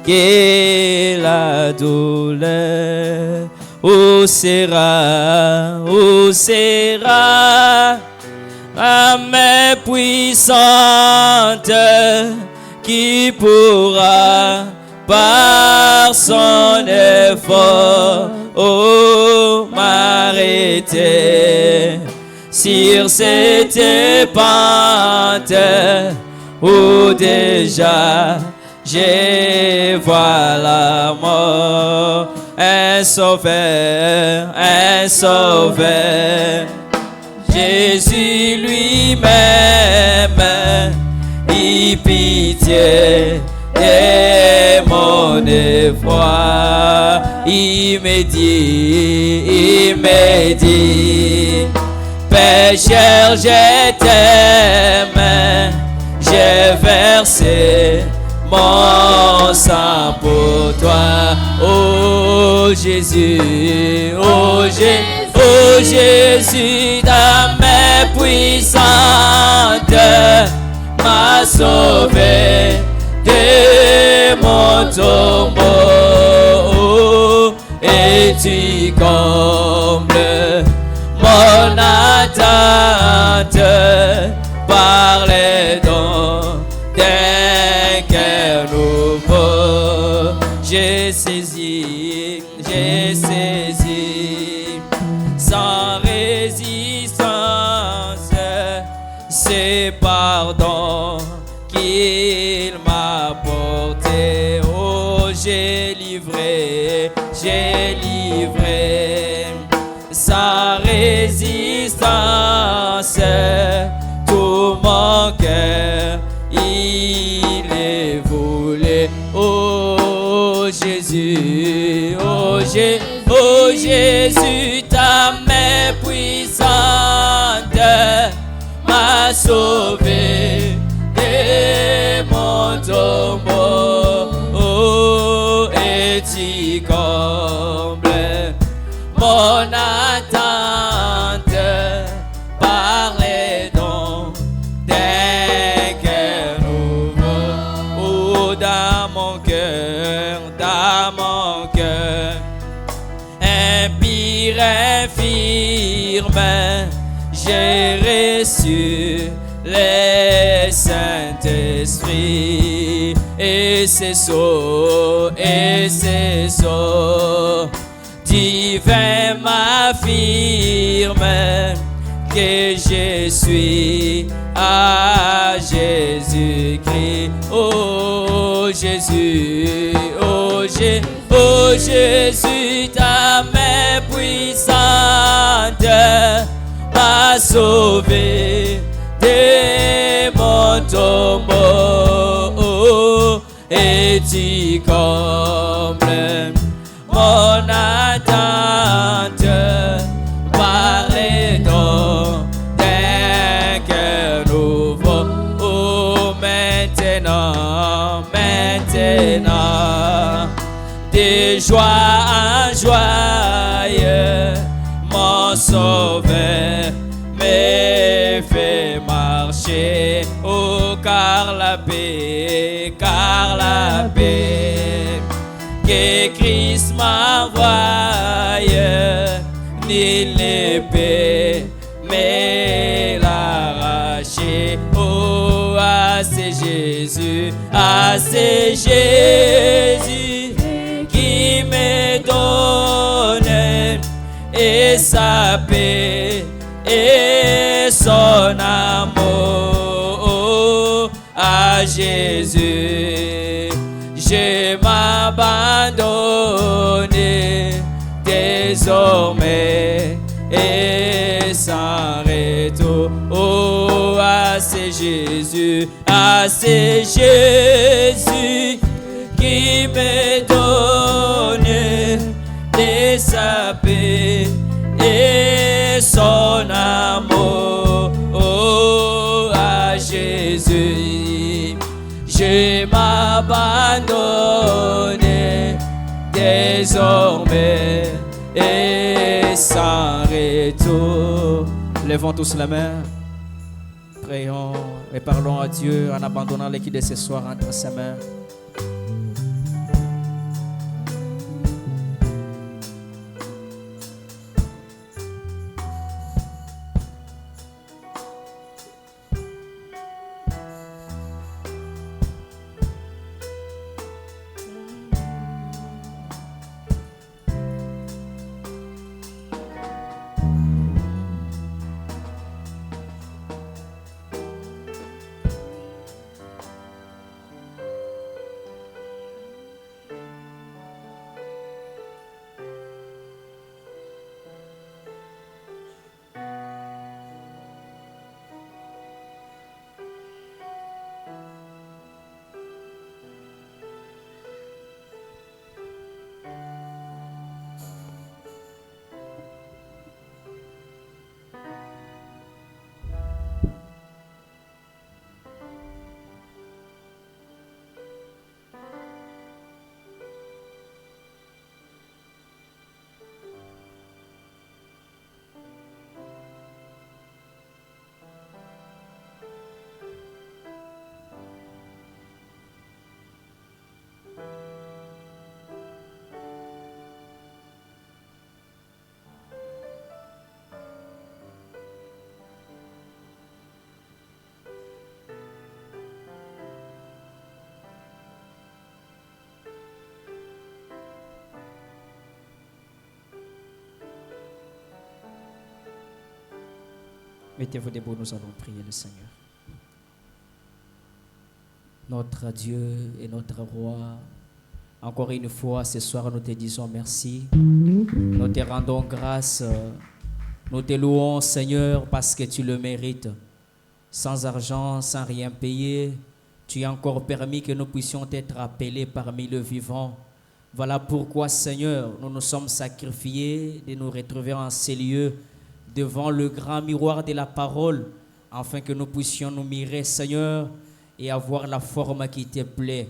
que la douleur. Où sera la main puissante qui pourra par son effort m'arrêter sur cette pente où déjà je vois la mort. Un sauveur, Jésus lui-même, il pitié de mon effroi. Il me dit, pécheur, je t'aime, j'ai versé mon sang pour toi. Oh Jésus, oh Jésus, ta main puissante m'a sauvé de mon tombeau. Et tu combles mon attente par les dons d'un cœur nouveau. J'ai saisi sans résistance ce pardon qu'il m'a porté. Oh, j'ai livré sans résistance tout mon cœur, il est volé. Oh Jésus, oh Jésus, ta main puissante m'a sauvé de mon tombeau. Oh, et tu combles mon attente par les dons d'un cœur nouveau. Oh, dans mon cœur, impie, infirme, j'ai reçu le Saint-Esprit, et c'est ça, divin m'affirme que je suis à Jésus-Christ. Oh Jésus, oh Jésus, ta main puissante m'a sauvé de mon tombeau. Et tu combles mon attente par les dons d'un cœur nouveau. Oh, maintenant, de joie en joie, mon sauveur me fait marcher. Oh, car la paix que Christ m'envoie, nul ne peut me l'arracher. Oh, ah, c'est Jésus qui me donne et sa paix et son amour. Oh, à Jésus je m'abandonne désormais et sans retour. Oh, à c'est Jésus qui me donne de sa paix et son amour. Oh, à Jésus je m'abandonne désormais et sans retour. Levons tous la main, prions et parlons à Dieu en abandonnant l'équipe de ce soir entre ses mains. Mettez-vous debout, nous allons prier le Seigneur. Notre Dieu et notre Roi, encore une fois, ce soir, nous te disons merci. Nous te rendons grâce. Nous te louons, Seigneur, parce que tu le mérites. Sans argent, sans rien payer, tu as encore permis que nous puissions être appelés parmi le vivant. Voilà pourquoi, Seigneur, nous nous sommes sacrifiés de nous retrouver en ces lieux devant le grand miroir de la parole, afin que nous puissions nous mirer, Seigneur, et avoir la forme qui te plaît.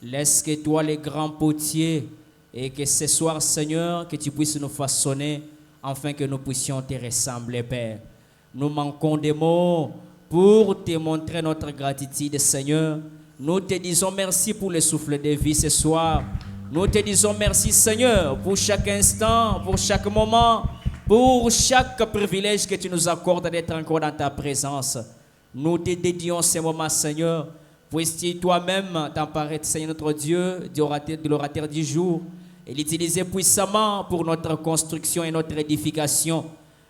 Laisse que toi, le grand potier, et que ce soir, Seigneur, que tu puisses nous façonner, afin que nous puissions te ressembler, Père. Nous manquons des mots pour te montrer notre gratitude, Seigneur. Nous te disons merci pour le souffle de vie ce soir. Nous te disons merci, Seigneur, pour chaque instant, pour chaque moment, pour chaque privilège que tu nous accordes d'être encore dans ta présence. Nous te dédions ces moments, Seigneur. Puisses-tu toi-même t'emparer, Seigneur notre Dieu, de l'orateur du jour et l'utiliser puissamment pour notre construction et notre édification.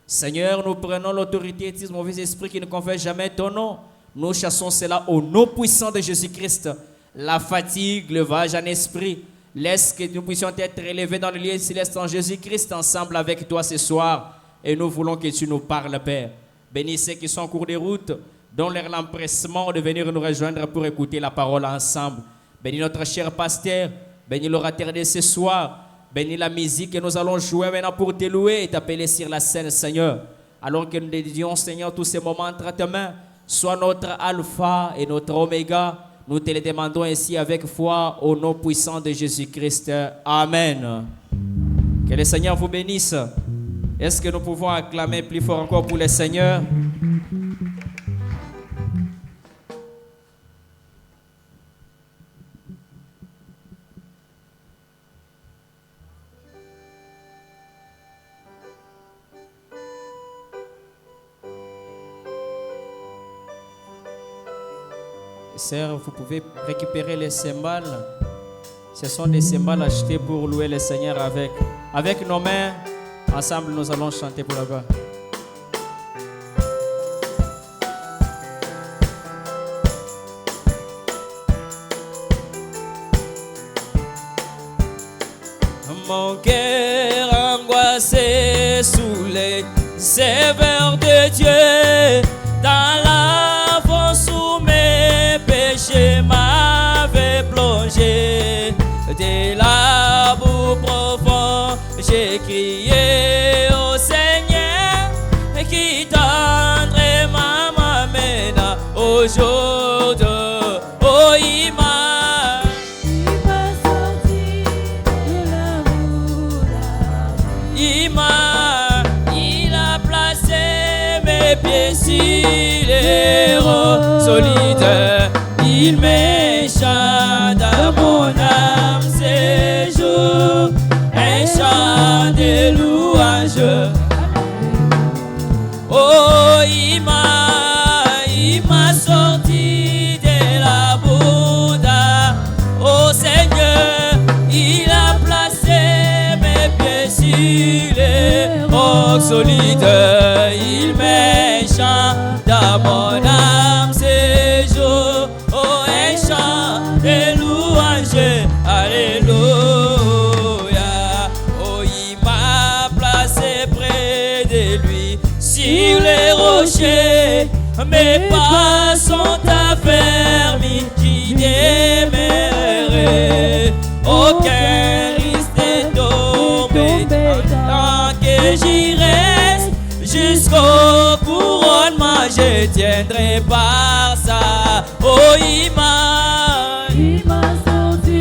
Seigneur, nous prenons l'autorité de ce mauvais esprit qui ne confère jamais ton nom. Nous chassons cela au nom puissant de Jésus-Christ. La fatigue, le voyage en esprit, laisse que nous puissions être élevés dans le lieu céleste en Jésus-Christ ensemble avec toi ce soir. Et nous voulons que tu nous parles, Père. Bénis ceux qui sont en cours de route, donne-leur l'empressement de venir nous rejoindre pour écouter la parole ensemble. Bénis notre cher pasteur, bénis l'orateur de ce soir, bénis la musique que nous allons jouer maintenant pour te louer et t'appeler sur la scène, Seigneur. Alors que nous dédions, Seigneur, tous ces moments entre tes mains, sois notre alpha et notre oméga. Nous te le demandons ainsi avec foi au nom puissant de Jésus-Christ. Amen. Que le Seigneur vous bénisse. Est-ce que nous pouvons acclamer plus fort encore pour le Seigneur? Sœur, vous pouvez récupérer les cymbales. Ce sont des cymbales achetées pour louer le Seigneur avec. Avec nos mains, ensemble, nous allons chanter pour la gloire. Mon cœur angoissé sous les sévères de Dieu, dans la fosse où mes péchés m'avaient plongé, de la boue profonde, j'ai crié au Seigneur, qui tendrement m'amène au jour de oh, il m'a sorti de la boue, il a placé mes pieds sur les rocs solides, il m'échante à mon âme ces jours, un chant de louange. Oh, il m'a sorti de la Bouddha. Oh Seigneur, il a placé mes pieds sur les rocs solides, il m'échante à mon âme ces jours. Oh, un chant de louange, alléluia. Oh, il m'a placé près de lui sur les rochers, mes pas sont affermis, qui demeureraient. Aucun risque de tomber tant que j'y reste jusqu'au couronnement, je tiendrai par ça. Oh, il m'a sorti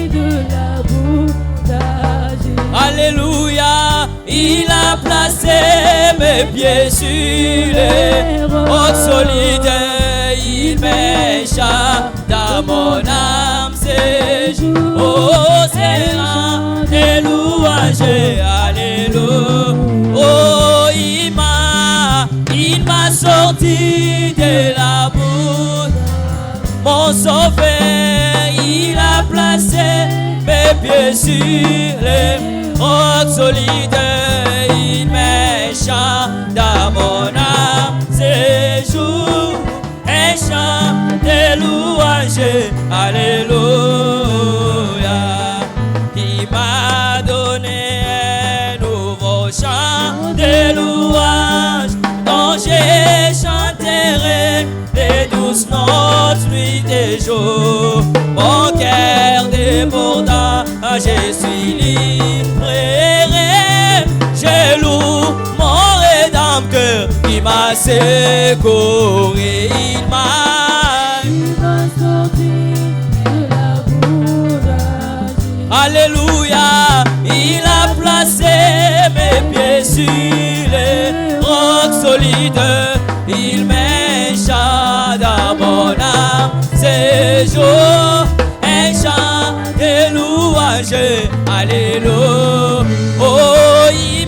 de la boue d'Agir. Alléluia, il a placé mes pieds sur les rocs solides, il m'échappe dans mon âme ces jours. Oh, c'est l'un des louanges, alléluia. Oh, il m'a sorti de la boue, mon sauveur, il a placé mes pieds sur les rocs solides, il m'échappe dans mon âme. des louanges, alléluia. Il m'a donné un nouveau chant de louanges, dont je chanterai les douces notes nuit et jour. Mon cœur débordant, je suis livré, je loue mon Rédempteur qui m'a secouru. Il m'a sorti de la boue. Alléluia, il a placé mes pieds sur les rocs solides. Il m'échappe dans mon âme, séjour, un chant de louange, alléluia. Oh, il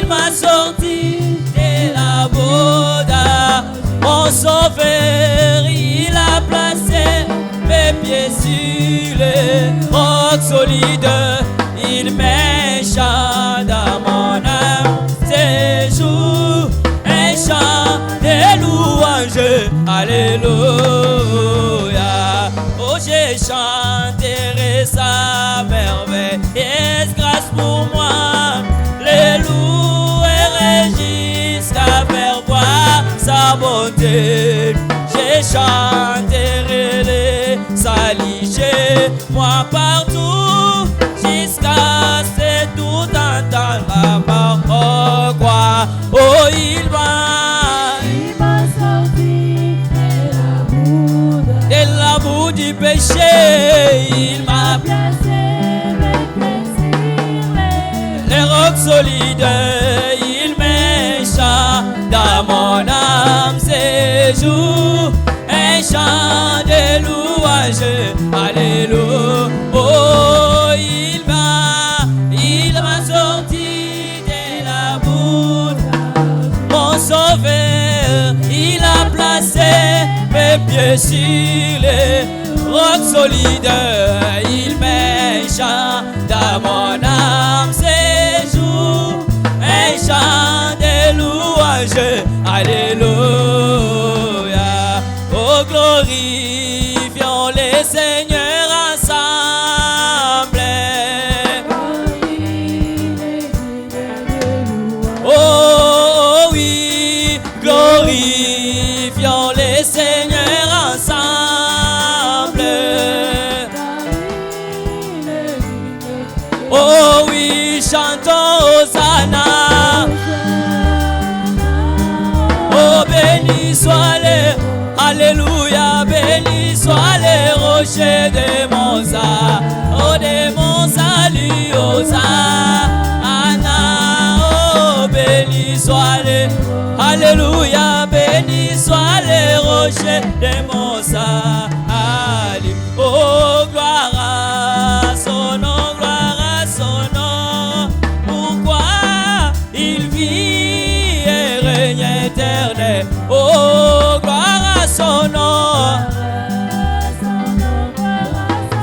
m'a sorti de la boue, mon sauveur, il a placé mes pieds sur les rocs solides. Il m'échappe dans mon âme, séjour, un chant de louange, alléluia. Oh, je chanterai sa merveilleuse grâce pour moi, les louerai jusqu'à faire voir sa bonté. Je chanterai les saluer, moi partout, jusqu'à ce tout entendre ma croix. Oh, il m'a sorti de la boue du péché. Il m'a placé mes pieds sur les rocs solides. Il m'échappe dans mon âme, séjour, un chant de louange, alléluia. Oh, il m'a sorti de la boue, mon sauveur, il a placé mes pieds sur les rocs solides. Il m'échappe dans mon âme, séjour, un chant de louange, alléluia. Oh, glorifions les Seigneurs ensemble. Oh oui, glorifions les Seigneurs ensemble. Oh oui, chantons Hosanna. Oh, béni soit les, alléluia, béni soit les rochers de mon salut. Oh, de mon salut, Hosanna. Oh, béni soit les, alléluia, béni soit les rochers de mon salut. Oh, gloire à son nom, gloire à son nom. Pourquoi il vit et règne éternel. Oh, gloire à son nom.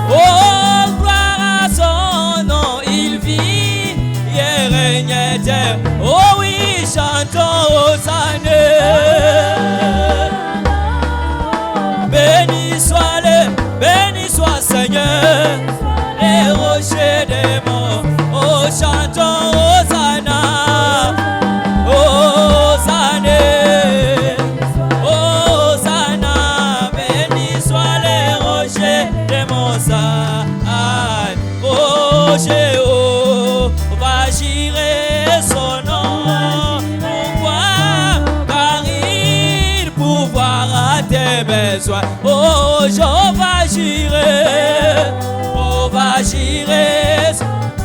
Oh, gloire à son nom. Il vit et règne éternel. Oh oui, chantons Hosanna. Béni soit Seigneur, les rochers des monts. Oh, chantons Hosanna. Hosanna, Hosanna, béni soit les rochers de mon salut. Oh, Jéhovah, j'irai son nom. Pourquoi? Car il pourvoira à tes besoins. Oh, Jéhovah, j'irai.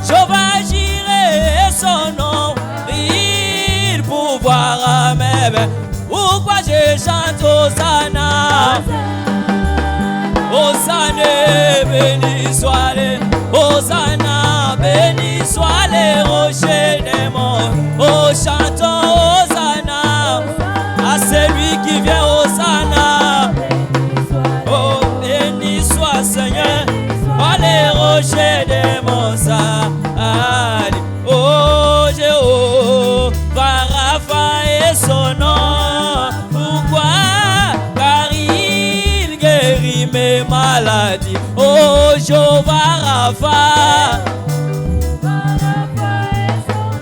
Jéhovah, j'irai son nom. Il pourvoira à mes besoins. Pourquoi je chante Hosanna? Hosanna, béni soit les, Hosanna, béni soit les rochers des monts. Oh, chantons Hosanna à celui qui vient, Hosanna. Oh, béni soit Seigneur, par les rochers des monts. Oh, Jéhovah, Rapha est son nom. Pourquoi? Car il Jehovah Rapha.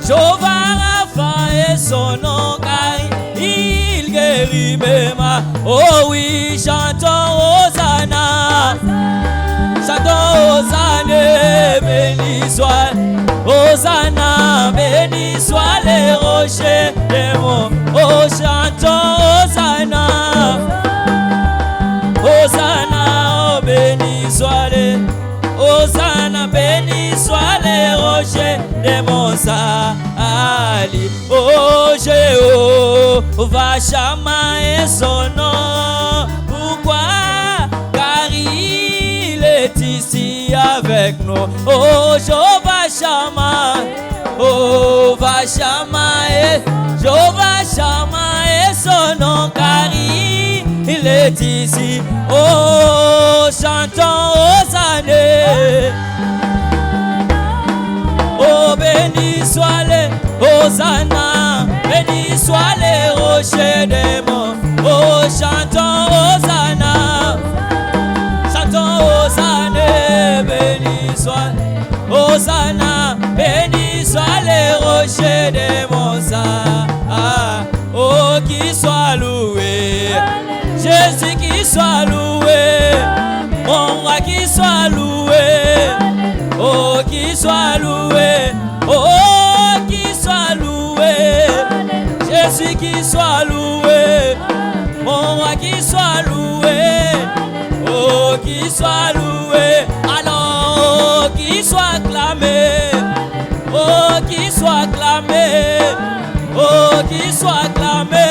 Jehovah Rapha est son nom car il guérit mes mains. Oh oui, chantons Hosanna. Chantons Hosanna, béni soit Hosanna, béni soit les rochers des monts. Oh, chantons Hosanna. Hosanna, oh, béni soit les Hosanna, béni soit les rochers des monts Ali. Oh, Jéhovah Shammah est son nom. Pourquoi? Car il est ici avec nous. Oh, Jehovah Shammah, Jehovah Shammah est son nom car il est ici. Oh, chantons Hosanna. Oh, béni soit les Hosanna, béni soit les rochers des monts. Oh, chantons Hosanna, chantons Hosanna, béni soit Hosanna, béni soit les rochers des monts. Oh, qui soit loué, Jésus qui soit loué, mon roi qui soit loué. Oh, qui soit loué, oh, qui soit loué, Jésus qui soit loué, mon roi qui soit loué, oh, qui soit loué, alors, oh, qui soit acclamé, oh, qui soit acclamé, oh, qui soit acclamé,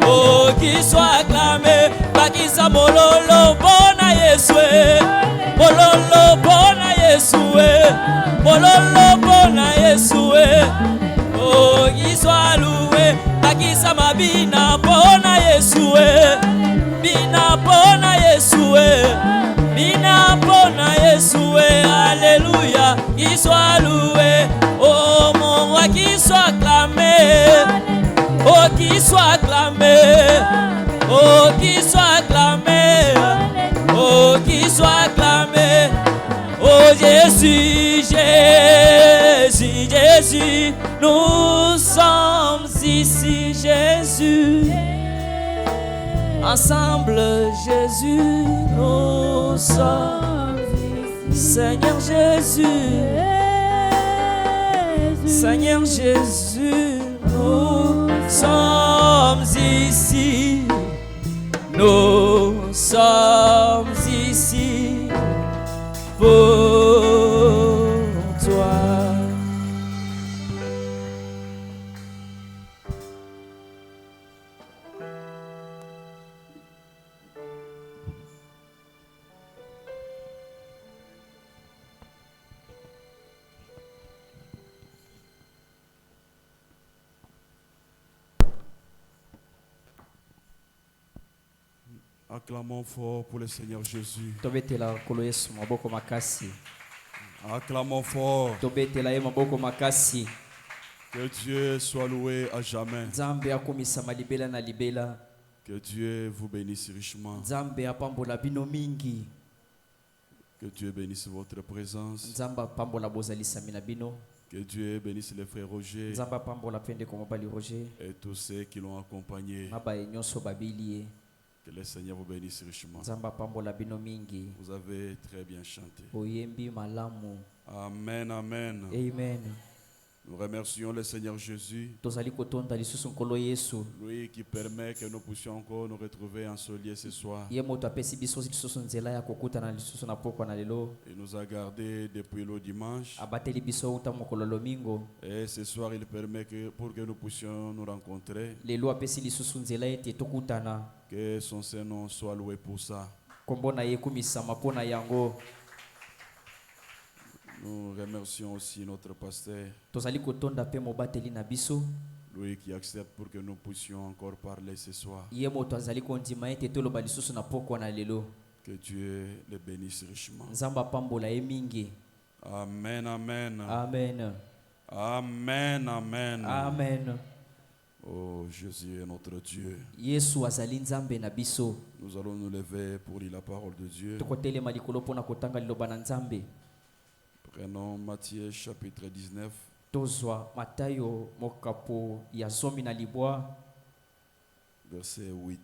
oh, qui soit acclamé, Bakisa mololo bona Yesue, mololo bona Yesue, mololo bona Yesue, oh, qui soit loué, Bakisa mabina bona Yesue, bina bona Yesue, bina bona Yesue, alléluia, qui soit loué, oh, mon roi qui soit acclamé, oh, qui soit acclamé, oh, qui soit acclamé, oh, qui soit acclamé, oh, Jésus, Jésus, Jésus, nous sommes ici, Jésus, ensemble, Jésus, nous sommes ici, Seigneur Jésus, Seigneur Jésus, nous sommes ici, nous sommes ici pour toi. Acclamons fort pour le Seigneur Jésus. Tobetela kolo Yesu maboko makasi. Acclamons fort. Tobetela ye maboko makasi. Que Dieu soit loué à jamais. Nzambe akomisama libela na libela. Que Dieu vous bénisse richement. Nzambe apambola bino mingi. Que Dieu bénisse votre présence. Nzamba apambola bozalisami na bino. Que Dieu bénisse les frères Roger Nzamba apambola pende ko mobali Roger. et tous ceux qui l'ont accompagné. Mabaye nyonso babili. Que le Seigneur vous bénisse richement. Nzamba apambola bino mingi. Vous avez très bien chanté. Oyembi malamu. Amen, amen. Amen. Nous remercions le Seigneur Jésus, Tozali kotonda lisusu nkolo Yesu. lui qui permet que nous puissions encore nous retrouver en ce lieu ce soir. Ye moto apesi biso lisusu nzela ya kokutana lisusu na pokwa na lelo. Il nous a gardés depuis le dimanche. Abateli biso uta mokolo lomingo. Et ce soir, il permet que pour que nous puissions nous rencontrer, Lelo apesi lisusu nzela ete tokutana. que son Saint-Nom soit loué pour ça. Kombo na ye kumisama pona yango. Nous remercions aussi notre pasteur, Tozali kotonda pe mobateli na biso. lui qui accepte pour que nous puissions encore parler ce soir. Ye moto azali kondima ete toloba lisusu na pokwa na lelo. Que Dieu le bénisse richement. Nzamba pambola ye mingi. Amen, amen. Amen. Amen, amen. Amen. Oh, Jésus est notre Dieu. Yesu azali nzambe na biso. Nous allons nous lever pour lire la parole de Dieu. Tokotelema likolo pona kotanga liloba na nzambe. Prenons Matthieu chapitre 19. Tozwa Matayo mokapo ya zomi na libwa. Verset 8.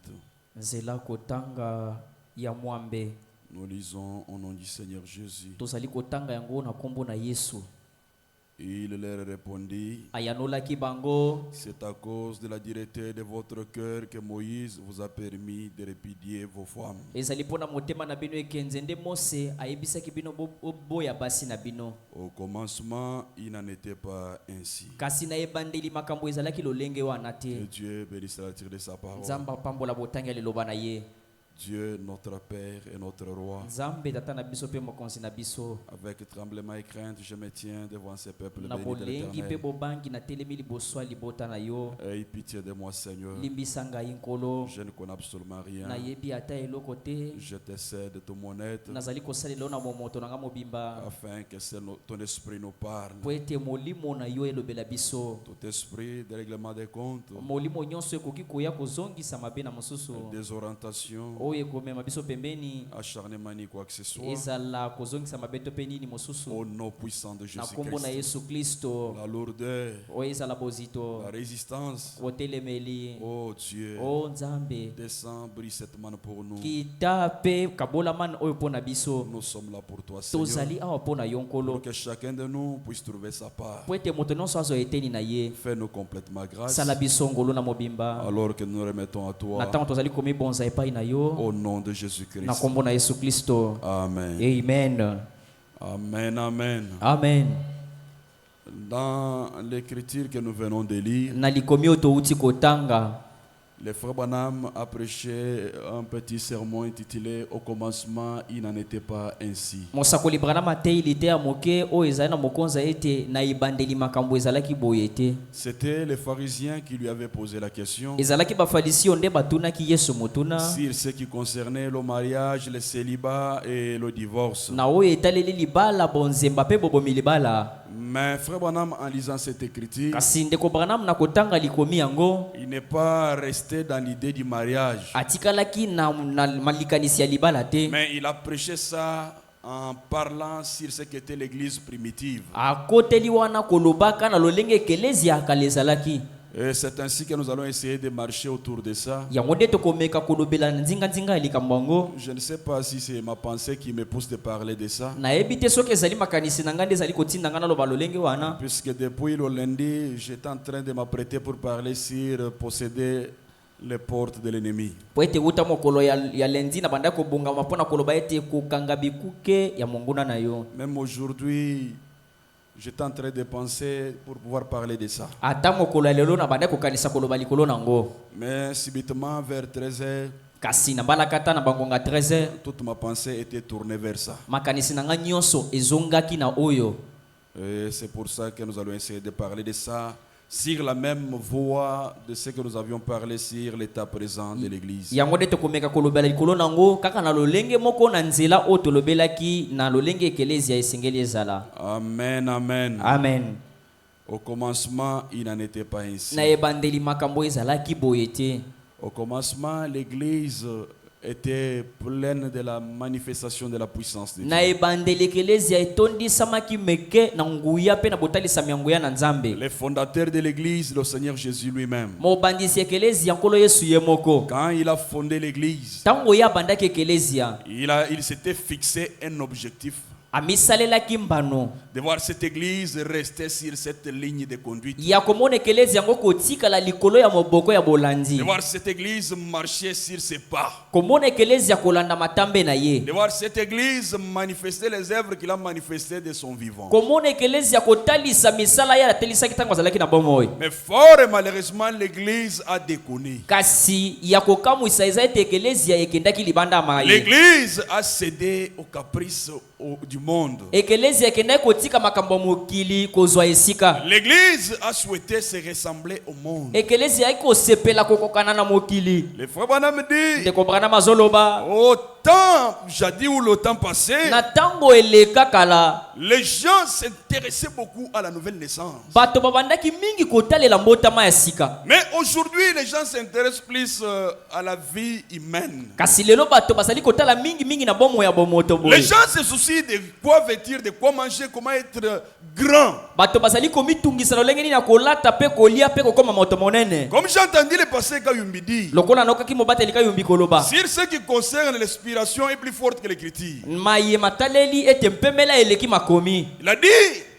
Nzela kotanga ya mwambe. Nous lisons au nom du Seigneur Jésus. Tozali kotanga yango na kombo na Yesu. Il leur répondit, Ayanolaki bango. c'est à cause de la dureté de votre cœur que Moïse vous a permis de répudier vos femmes. Ezali pona motema na bino ekenzende Mose ayebisaki bino boya basi na bino. Au commencement, il n'en était pas ainsi. Kasi na ebandeli makambo ezalaki lolenge wana te. Que Dieu bénisse la lecture de sa parole. Nzamba pambola botanga liloba na ye. Dieu, notre Père et notre Roi, Nzambe tata na biso pe mokonzi na biso. avec tremblement et crainte, je me tiens devant ce peuple Na béni de bolengi pe l'Éternel. bobangi na telemi liboso libota na yo. Aie pitié de moi, Seigneur. Limbisa ngai nkolo. Je ne connais absolument rien. Na yebi ata eloko te. Je te cède de tout mon être Nazali kosalela na momoto na nga mobimba. afin que ton esprit nous parle. Po ete molimo na yo elobela biso. Tout esprit de règlement des comptes, Molimo nyonso ekoki koya kozongisa mabe na mosusu. désorientation, Oyo ekomema biso pembeni. acharnement ni quoi que ce soit. Ezala kozongisa mabe to pe nini mosusu. Au nom puissant de Na kombo na Jésus-Christ. Yesu Kristo. La lourdeur, Oyo ezala bozito. la résistance. Kotelemeli. Oh Dieu, O Nzambe. descends, brise cette main pour nous. Kita pe kabola man oyo pona biso. Nous sommes là pour toi, Seigneur. Tozali awa pona Pour yonkolo. que chacun de nous puisse trouver sa part. Po ete moto nyonso azo eteni na ye. Fais-nous complètement grâce. Sala biso ngolo na mobimba. Alors que nous remettons à Na toi. tango tozali komi bonza epai na yo. Au nom de Na Jésus-Christ. kombo na Yesu Kristo. Amen. Amen. Amen, amen. Amen. Dans l'écriture que nous venons de lire, Na likomi oyo touti kotanga. le frère Branham a prêché un petit sermon intitulé Au commencement, il n'en était pas ainsi. Mosakoli Branham atei lite ya moke oyo ezali na mokonza ete na ibandeli makambo ezalaki boye te. C'était les pharisiens qui lui avaient posé la question Ezalaki bafarisi nde batunaki Yesu motuna. sur ce qui concernait le mariage, le célibat et le divorce. Na oyo etaleli libala bonzemba pe bobomi libala. Mais frère Branham, en lisant cette écriture, Kasi ndeko Branham na kotanga likomi yango. il n'est pas resté dans l'idée du mariage, Atikalaki na malikanisi ya libala te. mais il a prêché ça en parlant sur ce qu'était l'église primitive. Akoteli wana kolobaka na lolenge ekelezi akala ezalaki. Et c'est ainsi que nous allons essayer de marcher autour de ça. Yango nde tokomeka kolobela na nzinga ya likambo yango. Je ne sais pas si c'est ma pensée qui me pousse de parler de ça, Nayebi te soki ezali makanisi na nga nde ezali kotinda nga naloba lolenge wana. puisque depuis le lundi, j'étais en train de m'apprêter pour parler sur posséder les portes de l'ennemi. Po ete wuta mokolo ya lendi na banda kobongama mpona koloba ete kokanga bikuke ya monguna na yo. Même aujourd'hui, j'étais en train de penser pour pouvoir parler de ça. Ata mokolo ya lelo na banda kokanisa koloba likolo nango. Mais subitement, vers 13h, Kasi na balakata na bangonga 13h, toute ma pensée était tournée vers ça. makanisi na nga nyonso ezongaki na oyo. Et c'est pour ça que nous allons essayer de parler de ça sur la même voie de ce que nous avions parlé sur l'état présent de l'Église. Yango nde tokomeka kolobela likolo nango kaka na lolenge moko na nzela oyo tolobelaki na lolenge ekelezi ya esengeli ezala. Amen, amen. Amen. Au commencement, il n'en était pas ainsi. Na ebandeli makambo ezalaki boye te. Au commencement, l'Église était pleine de la manifestation de la puissance de Dieu. Na ebandeli ekelezi ya etondisamaki meke na nguya pe na botalisami ya nguya na Nzambe. Le fondateur de l'Église, le Seigneur Jésus lui-même, Mobandisi ekelezi ya nkolo Yesu ye moko. quand il a fondé l'Église, Tango ya bandaki ekelezi ya il s'était fixé un objectif amisalelaki mbano de voir cette Église rester sur cette ligne de conduite, ya komona ekelezi yango kotikala likolo ya moboko ya bolandi. de voir cette Église marcher sur ses pas, Komona ekelezi ya kolanda matambe na ye. de voir cette Église manifester les œuvres qu'il a manifestées de son vivant. Komona ekelezi ya kotalisa misala ya atelisaki tango azalaki na bomoi. Mais fort et malheureusement, l'Église a déconné. Kasi ya kokamwisa eza ete ekelezi ya ekendaki libanda maye. L'Église a cédé aux caprices du monde. Ekelezi ekendaki kotika makambo ya mokili kozwa esika. L'Église a souhaité se ressembler au monde. Ekelezi ya kosepela kokokana na mokili. Le frère Branham dit, Ndeko Branham azoloba au temps temps jadis ou le temps passé, na tango eleka kala les gens s'intéressaient beaucoup à la nouvelle naissance. bato babandaki mingi kotalela mbotama ya sika. Mais aujourd'hui, les gens s'intéressent plus à la vie humaine. Kasi lelo bato basali kotala mingi na bomo ya bomoto boye. Les gens se soucient de quoi vêtir, de quoi manger, comment être grand. Bato basali komitungisa lolenge ni na kolata pe kolia pe kokoma moto monene. Comme j'ai entendu le pasteur Kayumbi dire, Lokola nokaki mobata elika yumbi koloba. sur ce qui concerne l'inspiration est plus forte que l'écriture. Maye mataleli ete mpemela eleki makomi. Il a dit,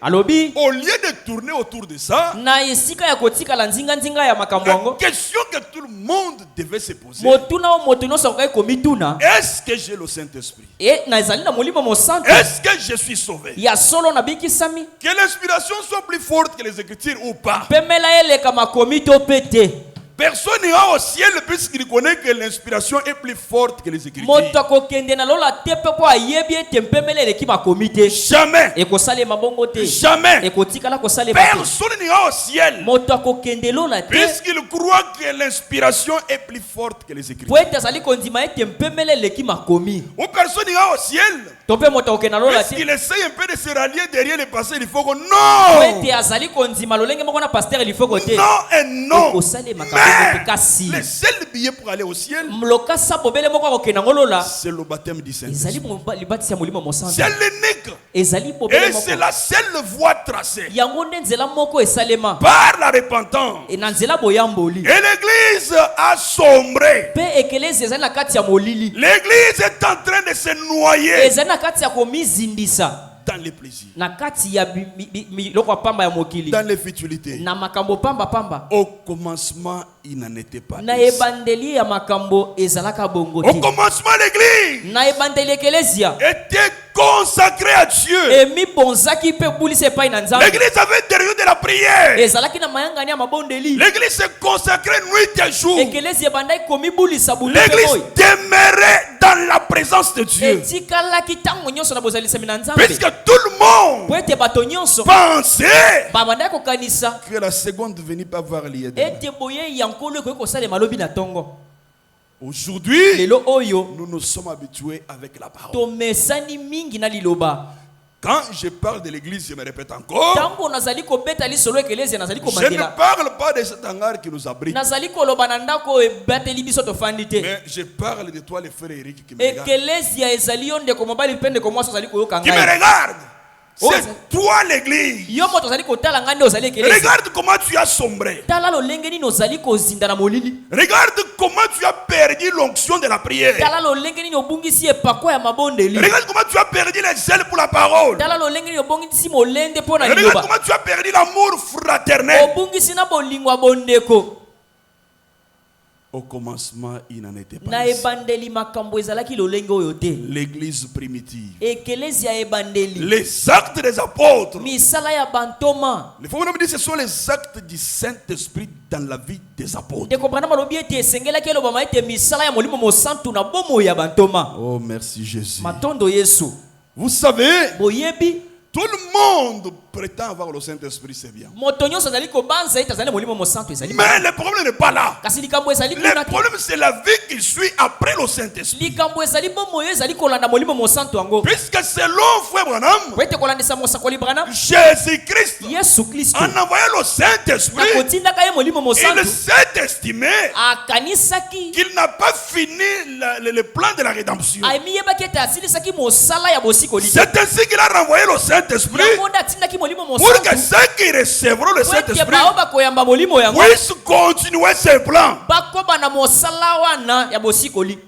Alobi au lieu de tourner autour de ça, na esika ya kotika la nzinga ya makambo yango. la question que tout le monde devait se poser, Motuna o moto nyonso akoki komituna. est-ce que j'ai le Saint-Esprit? E na ezali na molimo mosantu. Est-ce que je suis sauvé? Ya solo na bikisami. Que l'inspiration soit plus forte que les écritures ou pas. Pemela eleka makomi to pete. Personne n'ira au ciel puisqu'il connaît que l'inspiration est plus forte que les écritures. Moto akokende na lola tepe po ayebi ete mpemela eleki makomi te. Jamais. Ekosalema bongo te. Jamais. Ekotikala kosalema te. Personne n'ira au ciel Moto akokende lola te. puisqu'il croit que l'inspiration est plus forte que les Po écritures. ete azali kondima ete mpemela eleki makomi. Ou personne n'ira au ciel To pe moto akokende na lola te. puisqu'il essaye un peu de se rallier derrière le passé. Il faut que Po non. ete azali kondima lolenge moko na pasteur ilifoko te. Non et non. Ekosalema kabongo te Mais kasi. le seul billet pour aller au ciel, Mlokasa bobele moko akokende ngo lola. c'est le baptême du Ezali Saint-Esprit. libatisi ya molimo mosantu. C'est l'unique. Ezali bobele Et c'est moko. la seule voie tracée Yango nde nzela moko esalema. par la repentance. E na nzela boyamboli. Et l'église a sombré. Pe ekelezi ezali na kati ya molili. L'église est en train de se noyer Ezali na kati ya komizindisa. dans les plaisirs, Na kati ya loko pamba ya mokili. dans les futilités. Na makambo pamba. Au commencement, il n'en était pas. Na ainsi. ebandeli ya makambo ezalaka bongo Au te. commencement, l'église Na ebandeli ekelezia. était consacrée à Dieu. Emi bonzaki pe bulisa epai na nzambe. L'église avait derrière de la prière. Ezalaki na mayangani ya mabondeli. L'église se consacrait nuit et jour. Ekelezi ebandaki komibulisa butu pe L'église boy. demeurait dans la présence de Dieu. Etikalaki ntango nyonso na bozalisami na nzambe. Puisque tout le monde Po ete bato nyonso pensait babandaki kokanisa que la seconde venue peut avoir lieu. ete boye ya nkolo ekoki kosalema lobi na ntongo. Aujourd'hui, Lelo oyo nous nous sommes habitués avec la parole. tomesani mingi na liloba. Quand je parle de l'église, je me répète encore, Ntango nazali kobeta lisolo ekelezi nazali je ne komandela. parle pas de cet hangar qui nous abrite, Nazali koloba na ndako ebateli biso tofandi te. mais je parle de toi, le frère Eric, qui me regarde. Ekelezi ya ezali yo ndeko mobali mpe ndeko mwasi ozali koyoka Qui me ngai. regarde. Oh, C'est toi l'église. Yo moto ozali kotala ngai nde ozali ekelezi. Regarde comment tu as sombré. Tala lolenge nini ozali kozinda na molili. Regarde comment tu as perdu l'onction de la prière. Tala lolenge nini obungisi epako ya mabondeli. Regarde comment tu as perdu les zèle pour la parole. Tala lolenge nini obungisi molende mpo na Regarde liloba. comment tu as perdu l'amour fraternel. Obungisi na bolingo ya bondeko. Au commencement, il n'en était pas Na ainsi. ebandeli makambo ezalaki lolenge oyo te. L'église primitive. Ekelezi ya ebandeli. Les actes des apôtres. Misala ya bantoma. Le faut me dire ce sont les actes du Saint-Esprit dans la vie des apôtres. Ndeko brana malobi ete esengelaki elobama ete misala ya molimo mosantu na bomoi ya bantoma. Oh, merci Jésus. Matondo Yesu. Vous savez, Boyebi. tout le monde prétend avoir le Saint-Esprit, c'est bien. Moto nyonso azali kobanza ete azali molimo mosantu ezali. Mais le problème n'est pas là. Kasi likambo ezali Le kuna te. problème, c'est la vie qui suit après le Saint-Esprit. Likambo ezali bomoi ezali kolanda molimo mosantu yango. Puisque selon Frère Branham, Po ete kolandisa mosakoli Branham. Jésus-Christ, Yesu Kristo. en envoyant le Saint-Esprit, Na kotindaka ye molimo il mosantu. s'est estimé Akanisaki. qu'il n'a pas fini le plan de la rédemption. Ayebaki ete asilisaki mosala ya bosikoli. C'est ainsi qu'il a renvoyé le Saint-Esprit Yango nde atindaki molimo pour mosantu. que ceux qui recevront le Po ete Saint-Esprit bao bakoyamba molimo yango. puissent continuer ses plans. Bakoba na mosala wana ya bosikoli.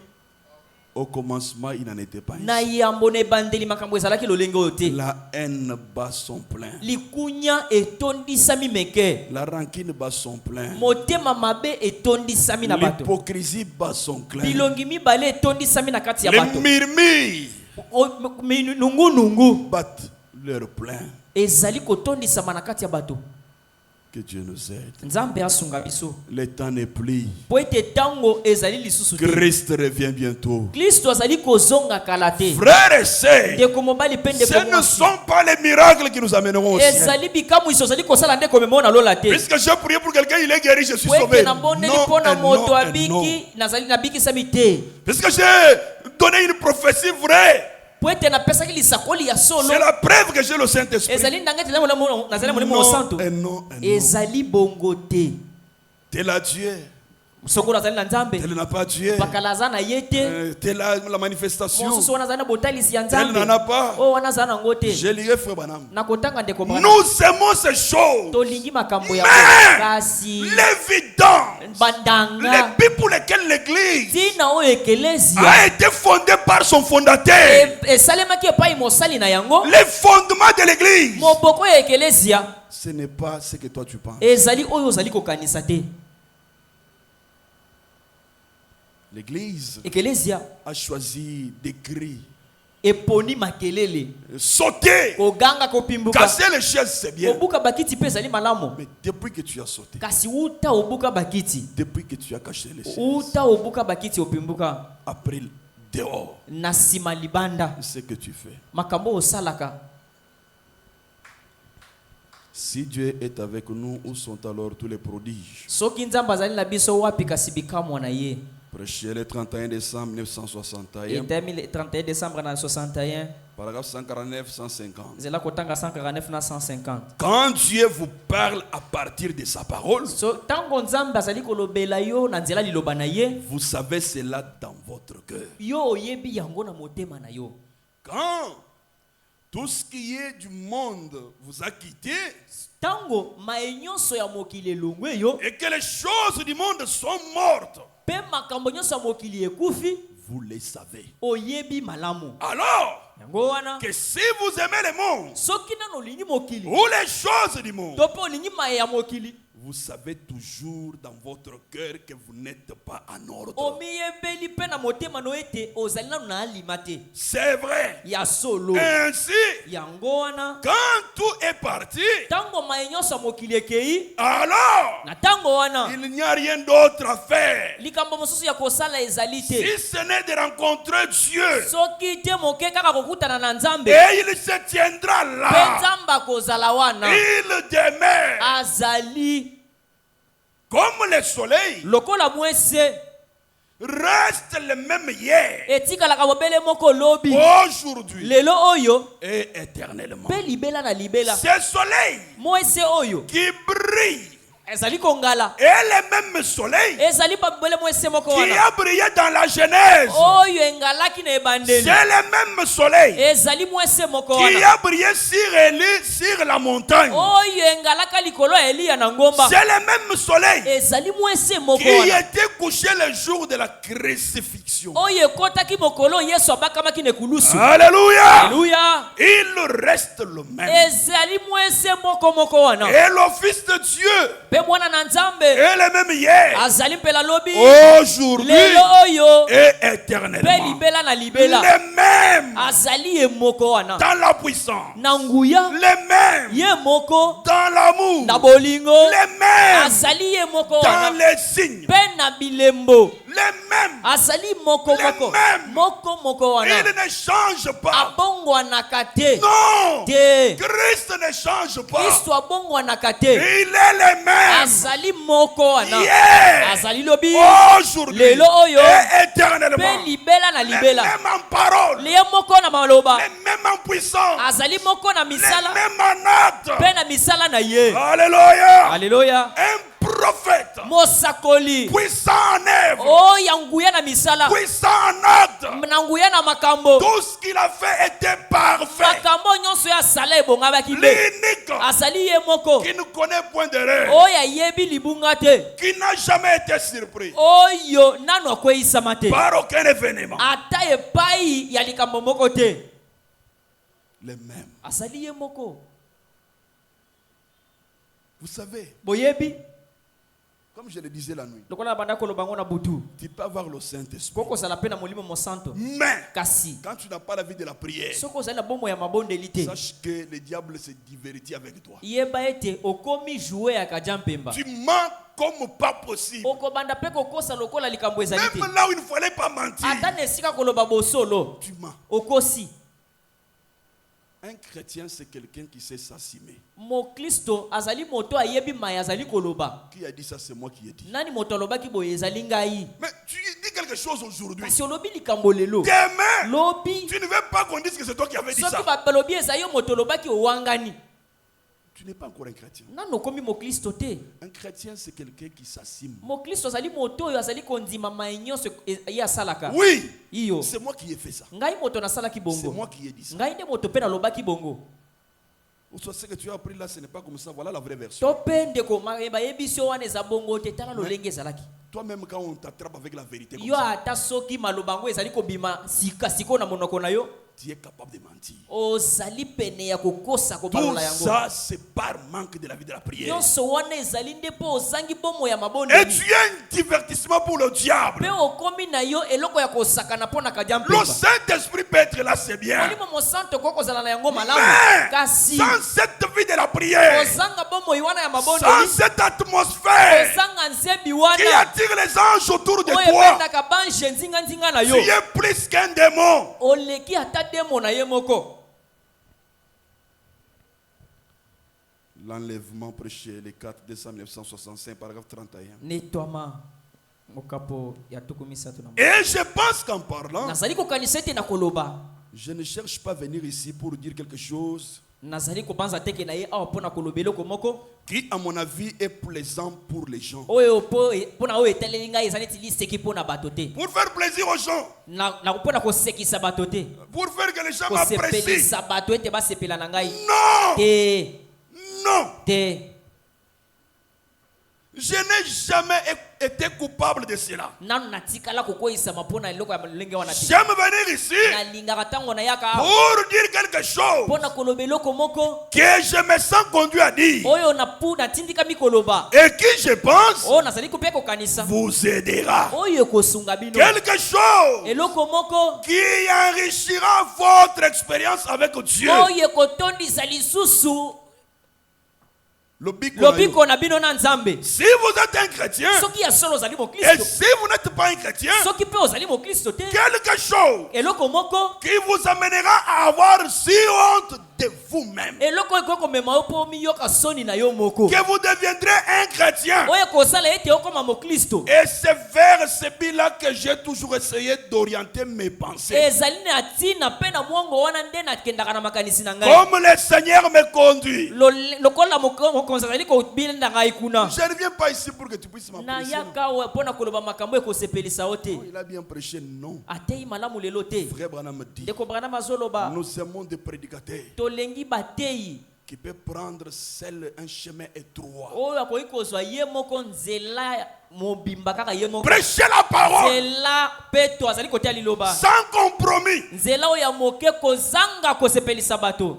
Au commencement, il n'en était pas Na ainsi. yambo ne bandeli makambo ezalaki lolenge oyo te. La haine bat son plein. Likunya etondisami meke. La rancune bat son plein. Motema mabe etondisami na bato. L'hypocrisie bat son plein. Bilongi mibale etondisami na kati ya Les bato. murmures Nungu battent leur plein. ezali kotondisama na kati ya bato. Que Dieu nous aide. Nzambe asunga biso. Le temps n'est plus. Po ete tango ezali lisusu te. Christ revient bientôt. Kristo azali kozonga kala te. Frères et sœurs, Ndeko mobali pe ndeko ce ne mwasi. sont pas les miracles qui nous amèneront au ciel. Ezali bikamwiso ezali kosala ndeko memona lola te. Puisque j'ai prié pour quelqu'un, il est guéri, je suis Po ete sauvé. na mbondeli Non, mpo na et non, moto et non. abiki nazali nabikisami te. Puisque j'ai donner une prophétie vraie. C'est la preuve que j'ai le Saint-Esprit. Non, Et non. ezali bongo te. Tel a Dieu. Soko nazali na nzambe. Tel n'a pas Dieu. Bakalaza na yete. Tel a la manifestation. Mosusu wana zana botalisi ya Tel nzambe. n'en a pas. Oh wana zana ngote. Je lirai frère Branham. Nakotanga ndeko Branham. Nous aimons ces choses. Tolingi makambo ya kasi. L'évidence. Bandanga. Les buts pour lesquels l'église Tina o ekelezia. a été fondée par son fondateur. Esalemaki epai mosali na yango. Les fondements de l'église. Moboko ya ekelezia. Ce n'est pas ce que toi tu penses. Ezali oyo ozali kokanisa te. L'église Ekelezia a choisi d'écrire, eponi makelele. sauter, Oganga kopimbuka. casser les chaises, c'est bien. Obuka bakiti pe ezali malamu. Mais depuis que tu as sauté, Kasi uta obuka bakiti. depuis que tu as caché les chaises, Uta obuka bakiti opimbuka. après dehors, Na sima libanda. ce que tu fais. Makambo osalaka. Si Dieu est avec nous, où sont alors tous les prodiges? Soki nzamba azali na biso wapi kasi bikamwa na ye. Prêché le 31 décembre 1961, Et 31 décembre na 61. paragraphe 149, 150. Zela kotanga 149 na 150. Quand Dieu vous parle à partir de sa parole, So tango nzamba azali kolobela yo na nzela liloba na ye. vous savez cela dans votre cœur. Yo oyebi yango na motema na yo. Quand tout ce qui est du monde vous a quitté Tango maenyoso ya mokili elongwe yo. et que les choses du monde sont mortes, Pe makambo nyonso ya mokili ekufi. vous les savez. Oyebi malamu. Alors Yango wana. que si vous aimez le monde Soki nano olingi mokili. ou les choses du monde, To pe olingi maye ya mokili. vous savez toujours dans votre cœur que vous n'êtes pas en ordre. Omiyebeli pe na motema no ete ozali nano na alima te. C'est vrai. Ya solo. Ainsi, Yango wana. quand tout est parti, Tango maye nyonso ya mokili ekei. alors Na tango wana. il n'y a rien d'autre à faire Likambo mosusu ya kosala ezali te. si ce n'est de rencontrer Dieu. Soki te moke kaka kokutana na nzambe. Et il se tiendra Pe là. nzamba kozala wana. Il demeure Azali. comme le soleil. Lokola mwese. Reste le même hier, Etikalaka mobele moko lobi. aujourd'hui Lelo oyo. et éternellement. Pe libela na libela. Ce soleil Mwese oyo. qui brille Ezali kongala. est le même soleil Ezali pa mbele mwese moko qui wana. a brillé dans la Genèse. Oyo engalaki na C'est ebandeli. le même soleil Ezali mwese moko qui wana. a brillé sur Élie, sur la montagne. Oyo engalaka likolo ya Eliya na ngomba. C'est le même soleil Ezali mwese moko qui wana. était couché le jour de la crucifixion. Oyo ekotaki mokolo Yesu abakamaki na ekulusu. Alléluia. Alléluia. Il reste le même. Ezali mwese moko wana. Et l'office de Dieu Pe mwana na nzambe. est le même hier, Azali mpela lobi. aujourd'hui Lelo oyo. et Pe éternellement. libela na libela. Le même Azali ye moko wana. dans la puissance. Na nguya. Le même Ye moko. dans l'amour. Na bolingo. Le même Azali ye moko dans wana. les signes. Pe na bilembo. Le même. Azali moko Le moko. même. Moko wana. Il ne change pas. Abongwanaka te. Non. Te. Christ ne change pas. Kristo abongwanaka te. Il est le même. Azali moko wana. Hier, Azali lobi. aujourd'hui Lelo oyo. et éternellement. Pe libela na Le libela. même en parole. Le moko na maloba. Le même en puissance. Azali moko na Le misala. même en acte. Pe na misala na ye. Alléluia. Alléluia. Un prophète Mosakoli. puissant en œuvre, Oh ya nguya na misala. puissant en acte. Na nguya na makambo. Tout ce qu'il a fait était parfait. Makambo nyonso ya sala ebongabaki be. L'unique Azali ye moko. qui ne connaît point d'erreur, Oh ya yebi libunga te. qui n'a jamais été surpris Oyo nano akweyisama te. par aucun événement. Ata epai ya likambo moko te. Les mêmes. Azali ye moko. Vous savez, Boyebi. comme je le disais la nuit, Lokola banda koloba ngo na butu. tu peux avoir le Saint-Esprit. Koko sala pe na molimo mosanto. Mais Kasi. quand tu n'as pas la vie de la prière, Soko ozali na bombo ya mabondeli te. sache que le diable se divertit avec toi. Yeba ete okomi jouer ya kajampemba. Tu mens comme pas possible. Okobanda pe kokosa lokola likambo ezali te. Même là où il ne fallait pas mentir, Ata na esika koloba bosolo. tu mens. Okosi. Un chrétien, c'est quelqu'un qui sait s'assumer. Mo Kristo azali moto ayebi maya azali koloba. Qui a dit ça? C'est moi qui ai dit. Nani moto alobaki boye ezali ngai. Mais tu dis quelque chose aujourd'hui, Si on lobi likambo lelo. demain, Lobi. tu ne veux pas qu'on dise que c'est toi qui avais dit Soki ça. ba lobi ezayo moto lobaki owangani. Tu n'es pas encore un chrétien. Nano komi mo Kristo te. Un chrétien, c'est quelqu'un qui s'assume. Mo Kristo azali moto oyo azali kondima mainyoso ya salaka. Oui, Iyo. c'est moi qui ai fait ça. Ngai moto na salaki C'est bongo. moi qui ai dit ça. Ngai ne moto pe na lobaki bongo. Ou soit ce que tu as appris là, ce n'est pas comme ça. Voilà la vraie version. Topende ko mayeba yebiso wana za bongo te tala lolenge ezalaki. Toi-même, quand on t'attrape avec la vérité comme Yo ça, ata soki malobango ezali kobima sika siko na monoko na yo. tu es capable de mentir. Ozali pene ya kokosa Tout kobalola yango. ça, c'est par manque de la vie de la prière. Nyonso wana ezali nde po ozangi bomo ya Et mabondeli. tu es un divertissement pour le diable. Pe okomi na yo eloko ya kosakana pona Le kadiampemba. Saint-Esprit peut être là, c'est bien. Molimo mosanto ko kozala na yango malamu. Mais Kasi sans cette vie de la prière, ozanga bomo iwana ya sans mabondeli. cette atmosphère Ozanga nzebi qui wana. attire les anges autour de Oyo toi, ebendaka banje nzinga na tu yo. es plus qu'un démon. Oleki ata demo na ye moko. L'enlèvement prêché le 4 décembre 1965, paragraphe 31. Nettoiement mokapo ya tukumisato na. Et je pense qu'en parlant, Nazali kokanisa ete na koloba. je ne cherche pas à venir ici pour dire quelque chose Nazali kobanza teke na ye awa pona kolobelo komoko. qui, à mon avis, est plaisant pour les gens. Oyo pona oyo etaleli ngai ezali ti liseki pona bato te. Pour faire plaisir aux gens, Na pona kosekisa bato te. pour faire que les gens m'apprécient. Kosepelisa bato ete basepela na ngai. Non, Te, non, te. je n'ai jamais été coupable de cela. Nanu natikala kokoyisa mapona eloko ya lenge wana te. J'aime venir ici Nalingaka tango na yaka awa. pour dire quelque chose Pona kolobelo komoko. que je me sens conduit à dire Oyo natindika mikoloba. et qui, je pense, Oyo nazali kopia kokanisa. vous aidera. Oyo kosunga bino. Quelque chose Eloko moko. qui enrichira votre expérience avec Dieu. Oyo kotondisa lisusu. Lobiko. Lobiko na bino na nzambe. Si vous êtes un chrétien Soki ya solo ozali mo et Kristo. si vous n'êtes pas un chrétien, Soki pe ozali mo Kristo te. quelque chose Eloko moko. qui vous amènera à avoir si honte de vous-même Eloko ekoko mema yo po miyoka soni na yo moko. que vous deviendrez un chrétien. Oyo kosala ete okoma mo Kristo. Et c'est vers ce but-là que j'ai toujours essayé d'orienter mes pensées. Ezali na tina pe na mwongo wana nde nakendaka na makanisi na ngai. Comme le Seigneur me conduit. Lokola mokonzi azali kobinda ngai kuna. Je ne viens pas ici pour que tu puisses Na m'apprécier. yaka oyo pona koloba makambo ekosepelisa yo te. Oh, il a bien prêché, non. Atei malamu lelo te. Frère Branham me dit, Ndeko Branham azoloba. nous aimons des prédicateurs Tolengi batei. qui peuvent prendre seul un chemin étroit. Oyo akoki kozwa ye moko nzela mobimba kaka ye moko. Prêchez la parole Nzela peto azali kotia liloba. sans compromis. Nzela oyo ya moke kozanga kosepelisa bato.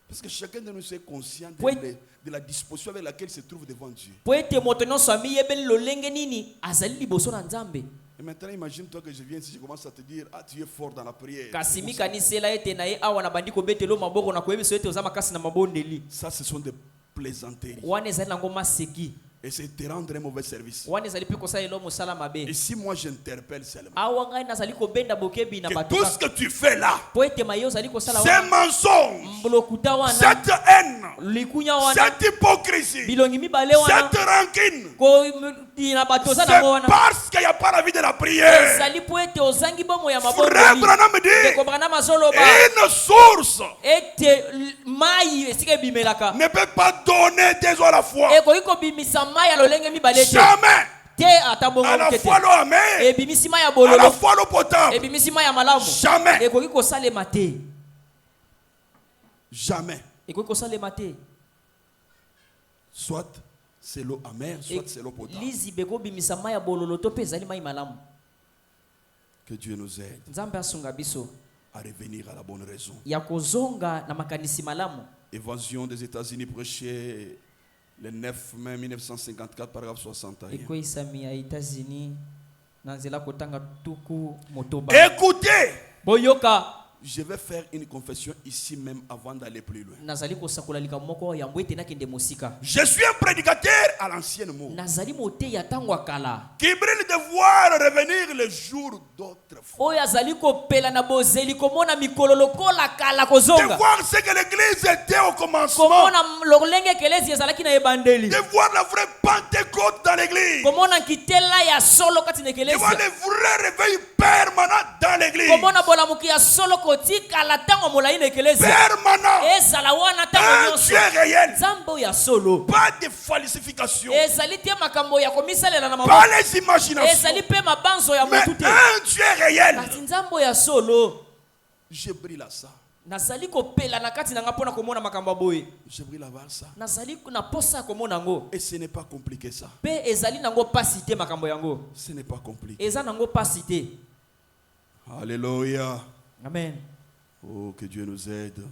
Parce que chacun de nous est conscient Oui. de la disposition avec laquelle il se trouve devant Dieu. Po ete moto nyonso amiyebeli lolenge nini azali liboso na nzambe. Et maintenant, imagine-toi que je viens ici, je commence à te dire, ah, tu es fort dans la prière. Kasi mikanisela ete na ye awa na bandi kobetelo maboko na koyebiso ete oza makasi na mabondeli. Ça, ce sont des plaisanteries. Wana ezali nango maseki. Et c'est te rendre un mauvais service. Wana ezali pe kosalela mosala Et mabe. si moi j'interpelle seulement, Awa ngai nazali kobenda bokebi na que bato. tout ce que tu fais là, Po ete maye ozali kosala c'est wana. mensonge, Mblokuta wana. cette haine, Likunya wana. cette hypocrisie, Bilongi mibale wana. cette rancune, Ko na bato za c'est nango wana. parce qu'il n'y a pas la vie de la prière. Ezali po ete ozangi bomo ya Frère mabondeli. Branham me Ndeko dit, Branham azoloba. une source Ete mai esika ebimelaka. ne peut pas donner des eaux à la fois. Ekoki kobimisa mai ya lolenge mibale te. Jamais. Te ata bongo À la te. fois l'eau amère, Ebimisi mai ya à la bololo. fois l'eau potable. Ebimisi mai ya malamu. Jamais. Ekoki kosalema te. Jamais. Ekoki kosalema te. Soit c'est l'eau amère, soit c'est l'eau potable. Lizi beko bimisa mai ya bololo to pe ezali mai malamu. Que Dieu nous aide Nzambe asunga biso à revenir à la bonne raison. ya kozonga na makanisi malamu. Évasion des États-Unis prêchée le 9 mai 1954, paragraphe 61. Ekoisami ya États-Unis na nzela kotanga tuku motoba. Écoutez, Boyoka Je vais faire une confession ici même avant d'aller plus loin. nazali kosakola likambo moko ya mbwe ete nakende mosika. Je suis un prédicateur à l'ancienne mot nazali moteyi ya ntango ya kala qui brille de voir revenir le jour d'autrefois. oyo azali kopela na bozeli komona mikolo lokola kala De kozonga voir ce que l'église était au commencement. komona lolenge ekelesi ezalaki na ebandeli De voir la vraie Pentecôte dans l'église. komona nkitela ya solo kati na De voir ekelesi le vrai réveil permanent dans l'église. komona bolamuki ya solo kotikala ntango molai na ekelesi Permanent. ezala wana ntango Un nyonso Dieu réel. nzambe oyo ya solo Pas de falsification. ezali te makambo ya komisalela na Pas maboko les imaginations. ezali mpe mabanzo ya Mais motu te un Dieu réel. kasi nzambe oyo ya solo Je brille à ça. nazali kopela na kati na nga mpo na komona makambo ya boye Je brille à voir ça. nazali na posa ya komona yango Et ce n'est pas compliqué ça. mpe ezali nango pasi te makambo yango Ce n'est pas compliqué. eza nango pasi te. Alléluia. Amen. Oh, que Dieu nous aide.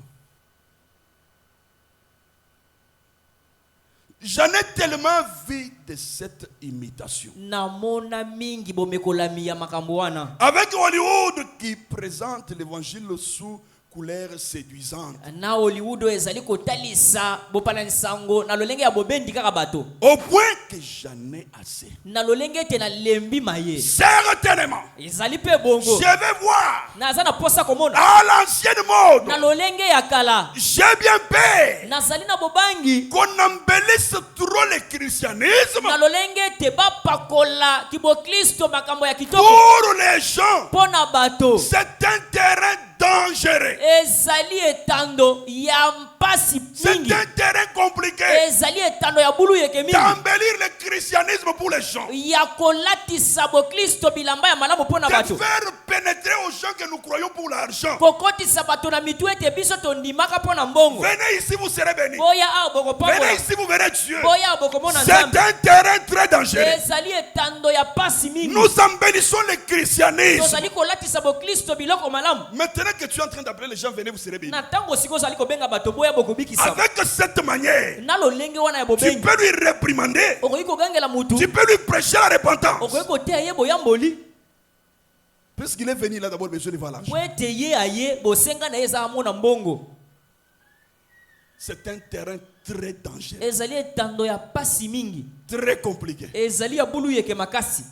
J'en ai tellement vu de cette imitation. namona mingi bomekolami ya makambo wana Avec Hollywood qui présente l'évangile sous couleur séduisante. na Hollywood oyo ezali kotalisa bopananisa yango na lolenge ya bobendi kaka bato Au point que j'en ai assez. na lolenge ete nalembi maye Certainement. ezali mpe bongo Je vais voir naza na posa komona à l'ancienne mode. na lolenge ya kala J'ai bien peur nazali na bobangi qu'on embellisse trop le christianisme na lolenge ete bapakola kiboklisto makambo ya kitoko pour les gens. mpo na bato C'est un terrain dangereux. ezali etando ya mpasi C'est mingi un terrain compliqué ezali etando ya bulu yeke mingi d'embellir le christianisme pour les gens. ya kolatisa boklisto bilamba ya malamu mpo na De bato faire pénétrer aux gens que nous croyons pour l'argent. kokotisa bato na mitu ete biso tondimaka mpo na mbongo Venez ici, vous serez bénis. boya awa Venez bokopambola ici, vous verrez Dieu. boya awa bokomona C'est nzambe un terrain très dangereux. ezali etando ya pasi mingi Nous embellissons le christianisme. tozali kolatisa boklisto biloko malamu Maintenant que tu es en train d'appeler les gens, venez, vous serez bénis. na ntango sikoyo ozali kobenga bato boya bokobikisa Avec cette manière, na lolenge wana ya tu bobengi peux lui réprimander. okoki kogangela mutu Tu peux lui prêcher la repentance. okoki koteya ye boyamboli Puisqu'il est venu là, d'abord, besoin de voir l'argent. po ete ye aye bosenga na ye eza amona mbongo C'est un terrain très dangereux, ezali etando ya pasi mingi très compliqué. ezali ya bulu yeke makasi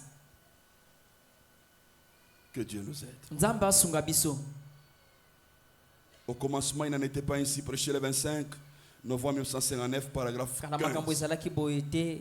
Que Dieu nous aide. nzambe asunga biso Au commencement, il n'en était pas ainsi. Prêché le 25 novembre 1959, paragraphe kala makambo 15. ezalaki boye te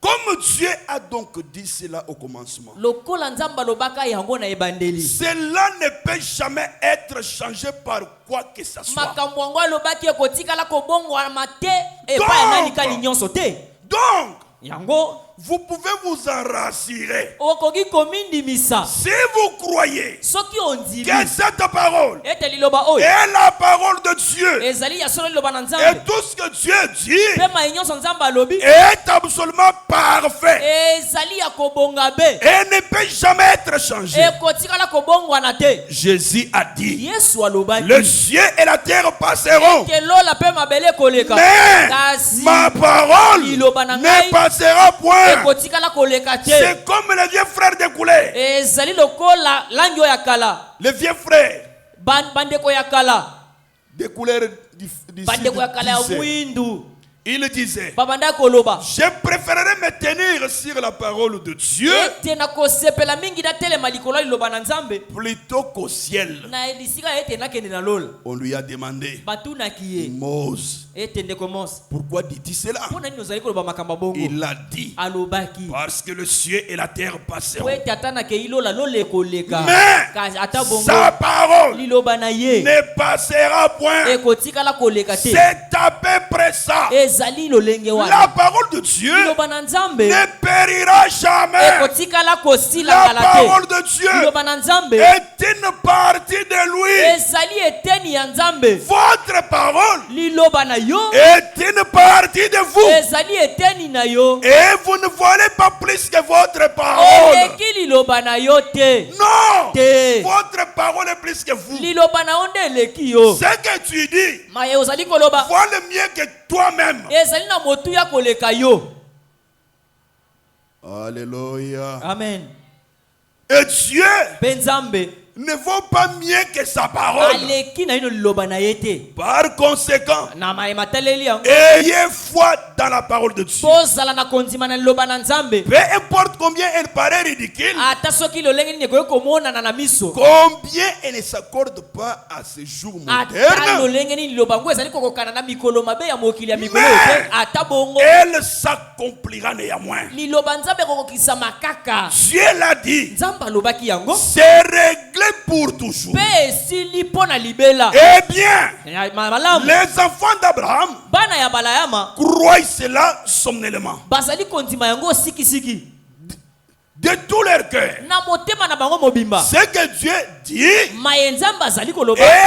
Comme Dieu a donc dit cela au commencement, lokola nzambe alobaka yango na ebandeli cela ne peut jamais être changé par quoi que ce soit. makambo yango alobaki ekotikala kobongwana te epai ya nani kani nyonso te Donc, yango vous pouvez vous en rassurer. okoki komindimisa Si vous croyez soki ondimi que cette parole ete liloba oyo est la parole de Dieu ezali ya solo liloba na et nzambe tout ce que Dieu dit mpe mai nyonso nzambe alobi est absolument parfait ezali ya kobonga be et ne peut jamais être changé. ekotikala kobongwana te Jésus a dit, yesu alobaki le ciel et la terre passeront, ete lola mpe mabele ekoleka mais kasi ma parole liloba na ne ngai passera point. ekotikala koleka te C'est comme le vieux frère de Koulé. ezali lokola langi oyo ya kala Le vieux frère bandeko ya kala de couleur du bandeko ya kala ya sud disait, mwindu il disait, babandaki koloba je préférerais me tenir sur la parole de Dieu ete nakosepela mingi natelema likolo ya liloba na nzambe plutôt qu'au ciel. na lisika ete nakende na lola On lui a demandé, batunaki ye Mose, ete ndeko mose pourquoi dis-tu cela? mpo nani ozali koloba makambo ya bongo Il a dit, alobaki parce que le ciel et la terre po passeront, ete ata nakei lola lola ekoleka mais kasi ata bongo sa parole liloba na ye ne passera point. ekotikala koleka te C'est à peu près ça. ezali lolenge La wana parole de Dieu liloba na nzambe ne périra jamais. ekotikala kosila La kala te parole de Dieu liloba na nzambe est une partie de lui. ezali eteni ya nzambe Votre parole liloba na yo est une partie de vous. ezali eteni na yo Et vous ne volez pas plus que votre parole. oleki liloba na yo te Non. te Votre parole est plus que vous. liloba na yo nde eleki yo Ce que tu dis, maye ozali koloba vole mieux que toi-même. ezali na motuya koleka yo Alléluia. amen Et Dieu mpe nzambe ne vaut pas mieux que sa parole. Par conséquent, ayez foi dans la parole de Dieu. Peu importe combien elle paraît ridicule, combien elle ne s'accorde pas à ce jour moderne, elle s'accomplira néanmoins. Dieu l'a dit, c'est réglé pour toujours. Eh bien, les enfants d'Abraham croient cela somnellement de tout leur cœur. Ce que Dieu dit est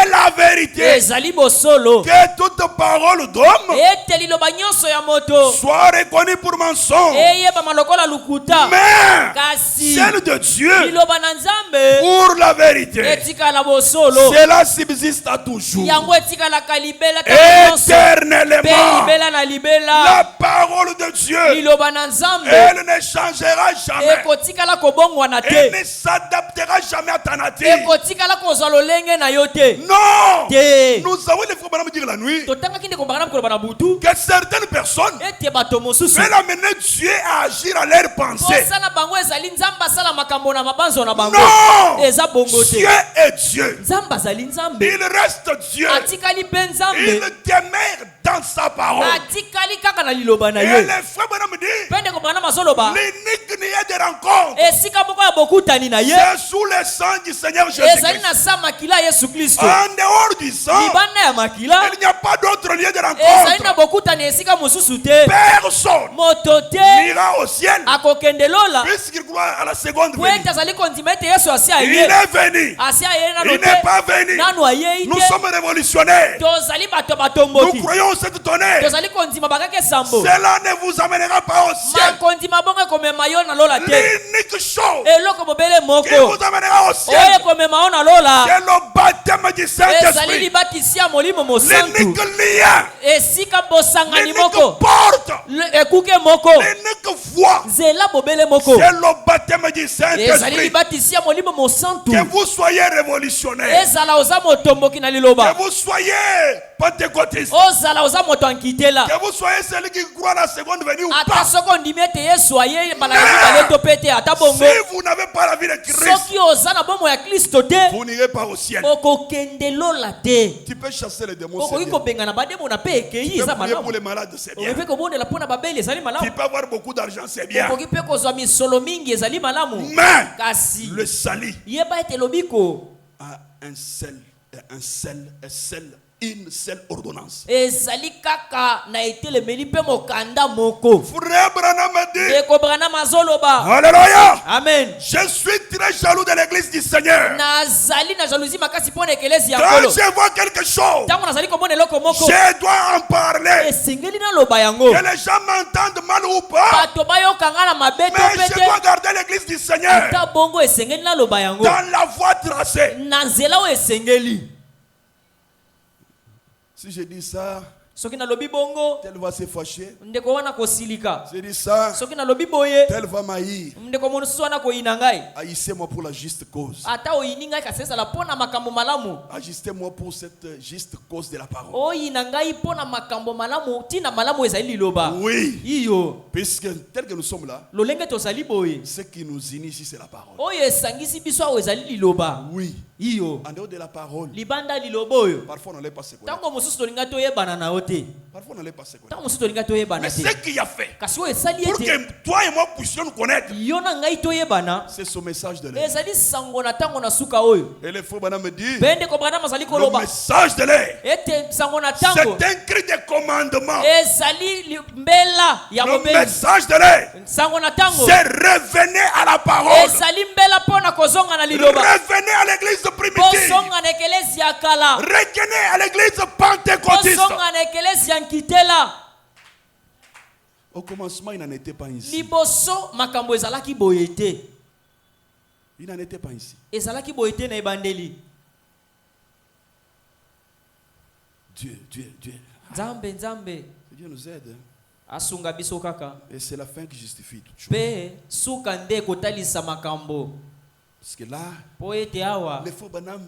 la vérité. Que toute parole d'homme soit reconnue pour mensonge, mais celle de Dieu pour la vérité. Cela subsiste à toujours, éternellement. La parole de Dieu, elle ne changera jamais. Elle ne s'adaptera jamais à ta nature. Non. Nous avons les frères Branham dire la nuit que certaines personnes veulent amener Dieu à agir à leur pensée. Non. Dieu est Dieu. Il reste Dieu. Il demeure dans sa parole. Et les frères Branham disent l'unique niais de rencontre, c'est sous le sang du Seigneur Jésus-Christ. En dehors du sang, il n'y a pas d'autre lieu de rencontre. Personne n'ira au ciel puisqu'il croit à la seconde venue. Il est venu. Il n'est pas venu. Nous sommes révolutionnaires. Nous croyons cette tonnerre. Cela ne vous amènera pas au ciel. L'unique chose qui vous amènera au ciel, c'est le baptême du Saint-Esprit. L'unique lien, l'unique porte, l'unique voie, c'est le baptême du Saint-Esprit. Que vous soyez révolutionnaire, que vous soyez pentecôtiste, que vous soyez celui qui croit à la seconde venue ou pas, si vous n'avez pas la vie de Christ, vous n'irez pas au ciel. Tu peux chasser les démons, c'est bien. Tu peux prier pour les malades, c'est bien. Tu peux avoir beaucoup d'argent, c'est bien. Mais le salut a une seule ordonnance. Frère Branham dit, alléluia, Amen. je suis très jaloux de l'église du Seigneur. Quand je vois quelque chose, je dois en parler. Que les gens m'entendent mal ou pas, mais je dois garder l'église du Seigneur dans la voie tracée. Si je dis ça, tel va se fâcher. Je dis ça, tel va m'haïr. Haïssez-moi pour la juste cause. Agissez-moi pour cette juste cause de la parole. Oui. Puisque tel que nous sommes là, ce qui nous unit ici, c'est la parole. Oui. En dehors de la parole, parfois on ne l'est pas se connaître. Parfois on ne l'est pas se connaître. Mais ce qui a fait pour que toi et moi puissions nous connaître, c'est ce message de l'air. Et les frères Branham me disent, le message de l'air, c'est un cri de commandement. Le message de l'air, c'est revenez à la parole. Revenez à l'église primitive. Revenez à l'église pentecôtiste. Au commencement, il n'en était pas ainsi. Il n'en était pas ainsi. Dieu. Dieu nous aide. Et c'est la fin qui justifie toute chose. Parce que là, le faux Branham,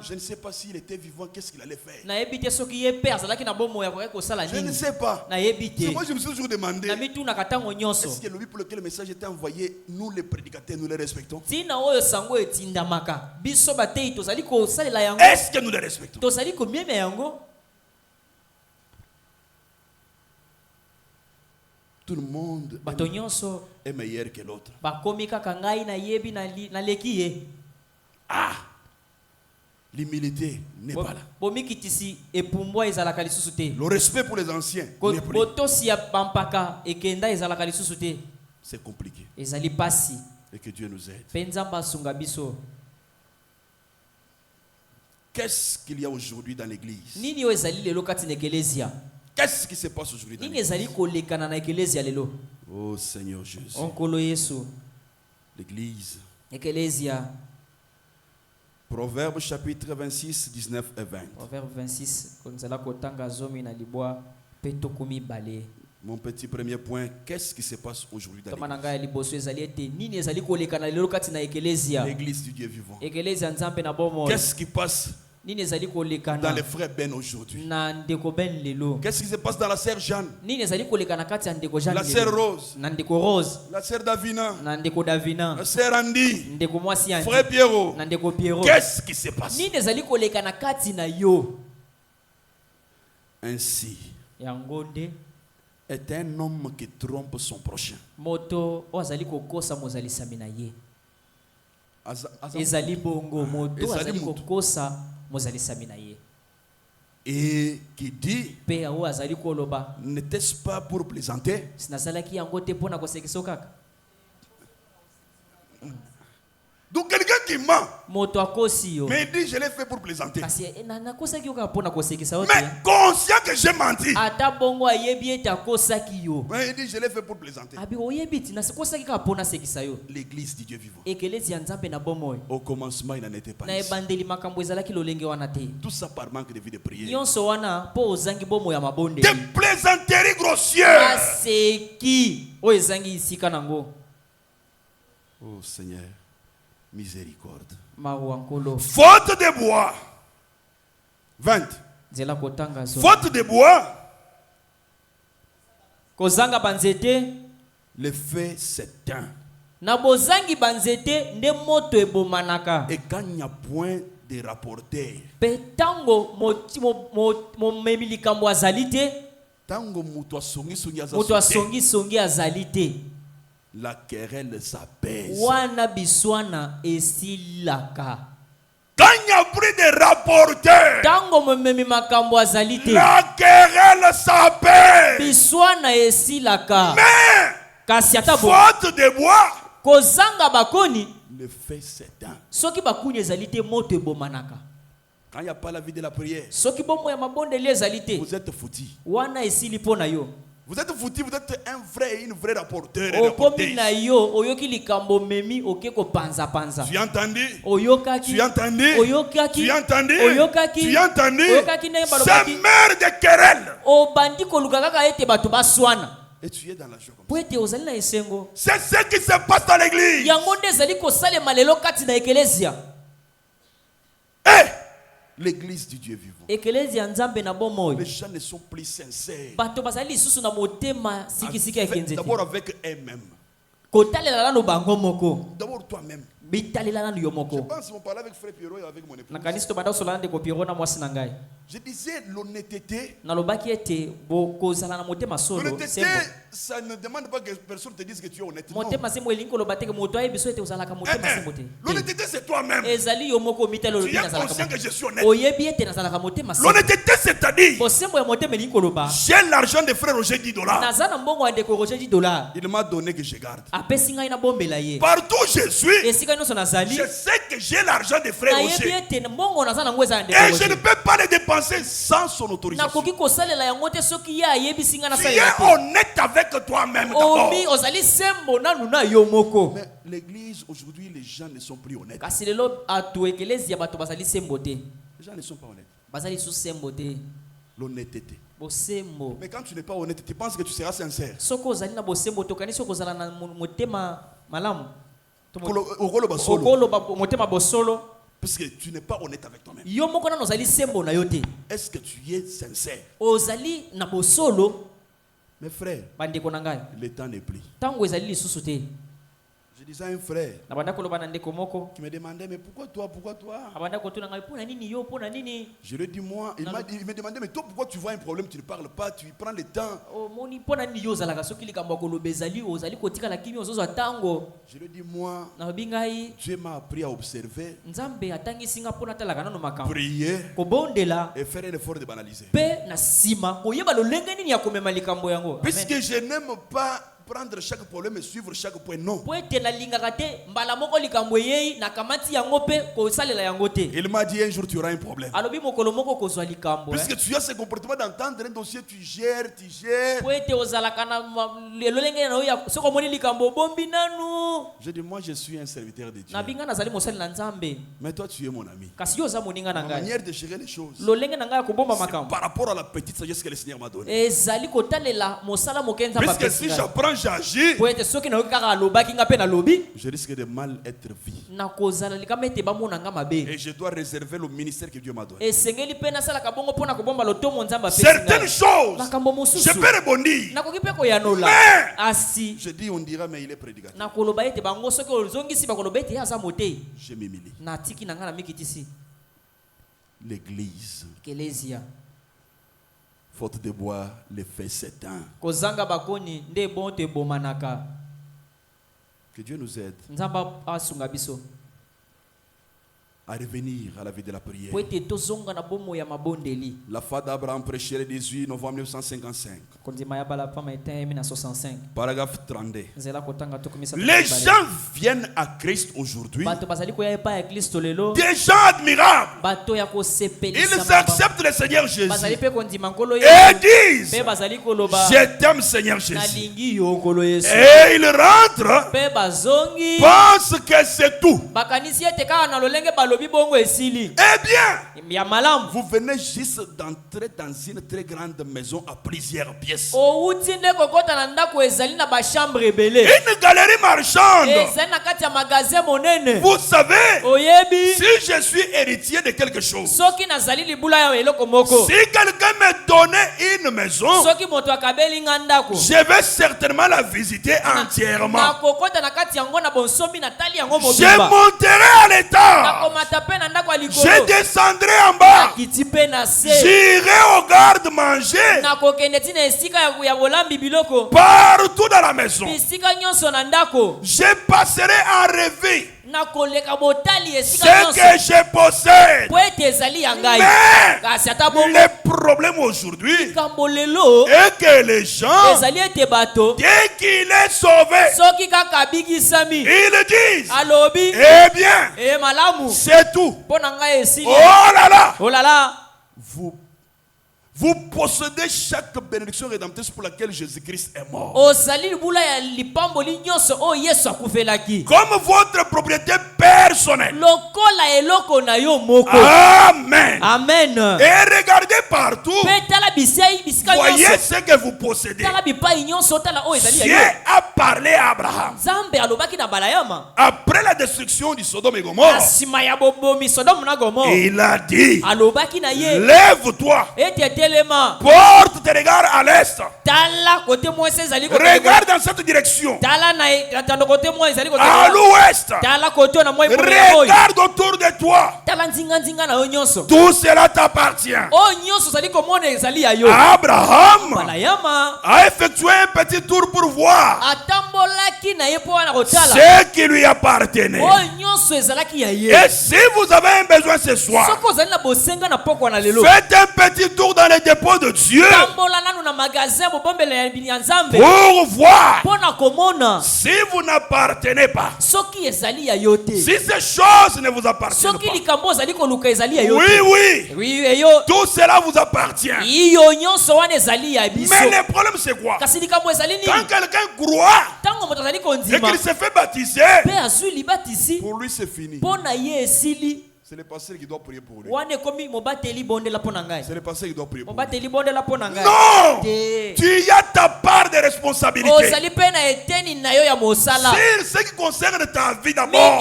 je ne sais pas s'il était vivant, qu'est-ce qu'il allait faire. Je ne sais pas. C'est moi, je me suis toujours demandé, est-ce que le but pour lequel le message était envoyé, nous les prédicateurs, nous les respectons? Est-ce que nous les respectons? Tout le monde est meilleur que l'autre. Ah, l'humilité n'est pas là. Le respect pour les anciens n'est plus. C'est compliqué. Et que Dieu nous aide. Qu'est-ce qu'il y a aujourd'hui dans l'église? Qu'est-ce qui se passe aujourd'hui dans l'église? Oh Seigneur Jésus. L'église. Proverbe chapitre 26, 19 et 20. Proverbe 26. Mon petit premier point, qu'est-ce qui se passe aujourd'hui dans l'église du Dieu vivant? Qu'est-ce qui passe dans les frères Ben aujourd'hui? Qu'est-ce qui se passe dans la sœur Jeanne? La sœur Rose? La sœur Davina? La sœur Andy? Frère Pierrot? Qu'est-ce qui se passe? Ainsi est un homme qui trompe son prochain. Et qui dit, n'était-ce pas pour plaisanter? Donc quelqu'un qui ment, mais il dit je l'ai fait pour plaisanter. Mais conscient que j'ai menti, mais il dit je l'ai fait pour plaisanter. L'église du Dieu vivant, au commencement il n'en était pas ici. Tout ça par manque de vie de prière, des plaisanteries grossières. Oh Seigneur, miséricorde. Faute de bois. 20. Faute de bois. Le feu s'éteint. Et quand il n'y a point de rapporteur, tango muto asongi azalite, la querelle s'apaise. Quand il n'y a plus de rapporteur, la querelle s'apaise. Mais faute de bois, le feu s'éteint. Quand il n'y a pas la vie de la prière, vous êtes foutus. Vous êtes foutu, vous êtes un vrai et une vraie rapporteur. Tu as entendu? Tu as entendu? Tu as entendu? Tu as entendu? C'est mère de querelle. Et tu es dans la joie comme ça. C'est ce qui se passe dans l'église. L'église du Dieu vivant. Les gens ne sont plus sincères. D'abord avec eux-mêmes. D'abord toi-même. Je pense qu'on parlait avec frère Pierrot et avec mon épouse. Je disais l'honnêteté. L'honnêteté, ça ne demande pas que personne te dise que tu es honnête. Non. L'honnêteté, c'est toi-même. Tu es conscient que je suis honnête. L'honnêteté, c'est-à-dire, j'ai l'argent de frère Roger $10. Il m'a donné que je garde. Partout où je suis, je sais que j'ai l'argent de frère Roger. Et je ne peux pas le dépenser sans son autorisation. Tu es honnête avec toi-même d'abord. Mais l'église aujourd'hui, les gens ne sont plus honnêtes. Les gens ne sont pas honnêtes. L'honnêteté. Mais quand tu n'es pas honnête, tu penses que tu seras sincère. Parce que tu n'es pas honnête avec toi-même. Est-ce que tu es sincère? Mes frères, le temps n'est plus. Je disais à un frère qui me demandait, mais pourquoi toi? Je lui ai dit, moi, il me demandait, mais toi, pourquoi tu vois un problème, tu ne parles pas, tu prends le temps. Je lui ai dit, moi, Dieu m'a appris à observer, prier et faire un effort de banaliser. Puisque je n'aime pas prendre chaque problème et suivre chaque point, non. Il m'a dit, un jour tu auras un problème. Puisque tu as ce comportement d'entendre un dossier, tu gères. Je dis, moi je suis un serviteur de Dieu. Mais toi tu es mon ami. Ma manière de gérer les choses, c'est par rapport à la petite sagesse que le Seigneur m'a donnée. Puisque si j'apprends, j'agis, je risque de mal être vu. Et je dois réserver le ministère que Dieu m'a donné. Certaines choses, je peux rebondir. Mais je dis, on dira, mais il est prédicateur. Je m'humilie. L'église, faute de bois, les faits s'éteint. Que Dieu nous aide à revenir à la vie de la prière. La foi d'Abraham prêchait le 18 novembre 1955. Paragraphe 32. Les gens viennent à Christ aujourd'hui. Des gens admirables. Ils acceptent le Seigneur Jésus et disent, je t'aime Seigneur Jésus. Et ils rentrent, pensent que c'est tout. Eh bien, vous venez juste d'entrer dans une très grande maison à plusieurs pièces. Une galerie marchande. Vous savez, si je suis héritier de quelque chose, si quelqu'un me donnait une maison, je vais certainement la visiter entièrement. Je monterai à l'état. Je descendrai en bas. J'irai au garde-manger. Partout dans la maison. Je passerai en revue ce que je possède. Mais le problème aujourd'hui est que les gens, dès qu'il est sauvé, ils disent, eh bien, c'est tout. Oh là là. Vous possédez chaque bénédiction rédemptrice pour laquelle Jésus-Christ est mort. Comme votre propriété personnelle. Amen. Amen. Et regardez partout. Voyez ce que vous possédez. Dieu a parlé à Abraham. Après la destruction du Sodome et Gomorrhe, il a dit, lève-toi. Porte tes regards à l'est. Regarde dans cette direction. À l'ouest. Regarde autour de toi. Tout cela t'appartient. Abraham a effectué un petit tour pour voir ce qui lui appartenait. Et si vous avez un besoin ce soir, faites un petit tour dans les dépôts de Dieu pour voir si vous n'appartenez pas. Si ces choses ne vous appartiennent pas. Oui. Tout cela vous appartient. Mais le problème c'est quoi? Quand quelqu'un croit et qu'il se fait baptiser, pour lui c'est fini. C'est le pasteur qui doit prier pour lui. C'est le pasteur qui doit prier pour lui. Non! Tu as ta part de responsabilité. Sur ce qui concerne ta vie d'abord.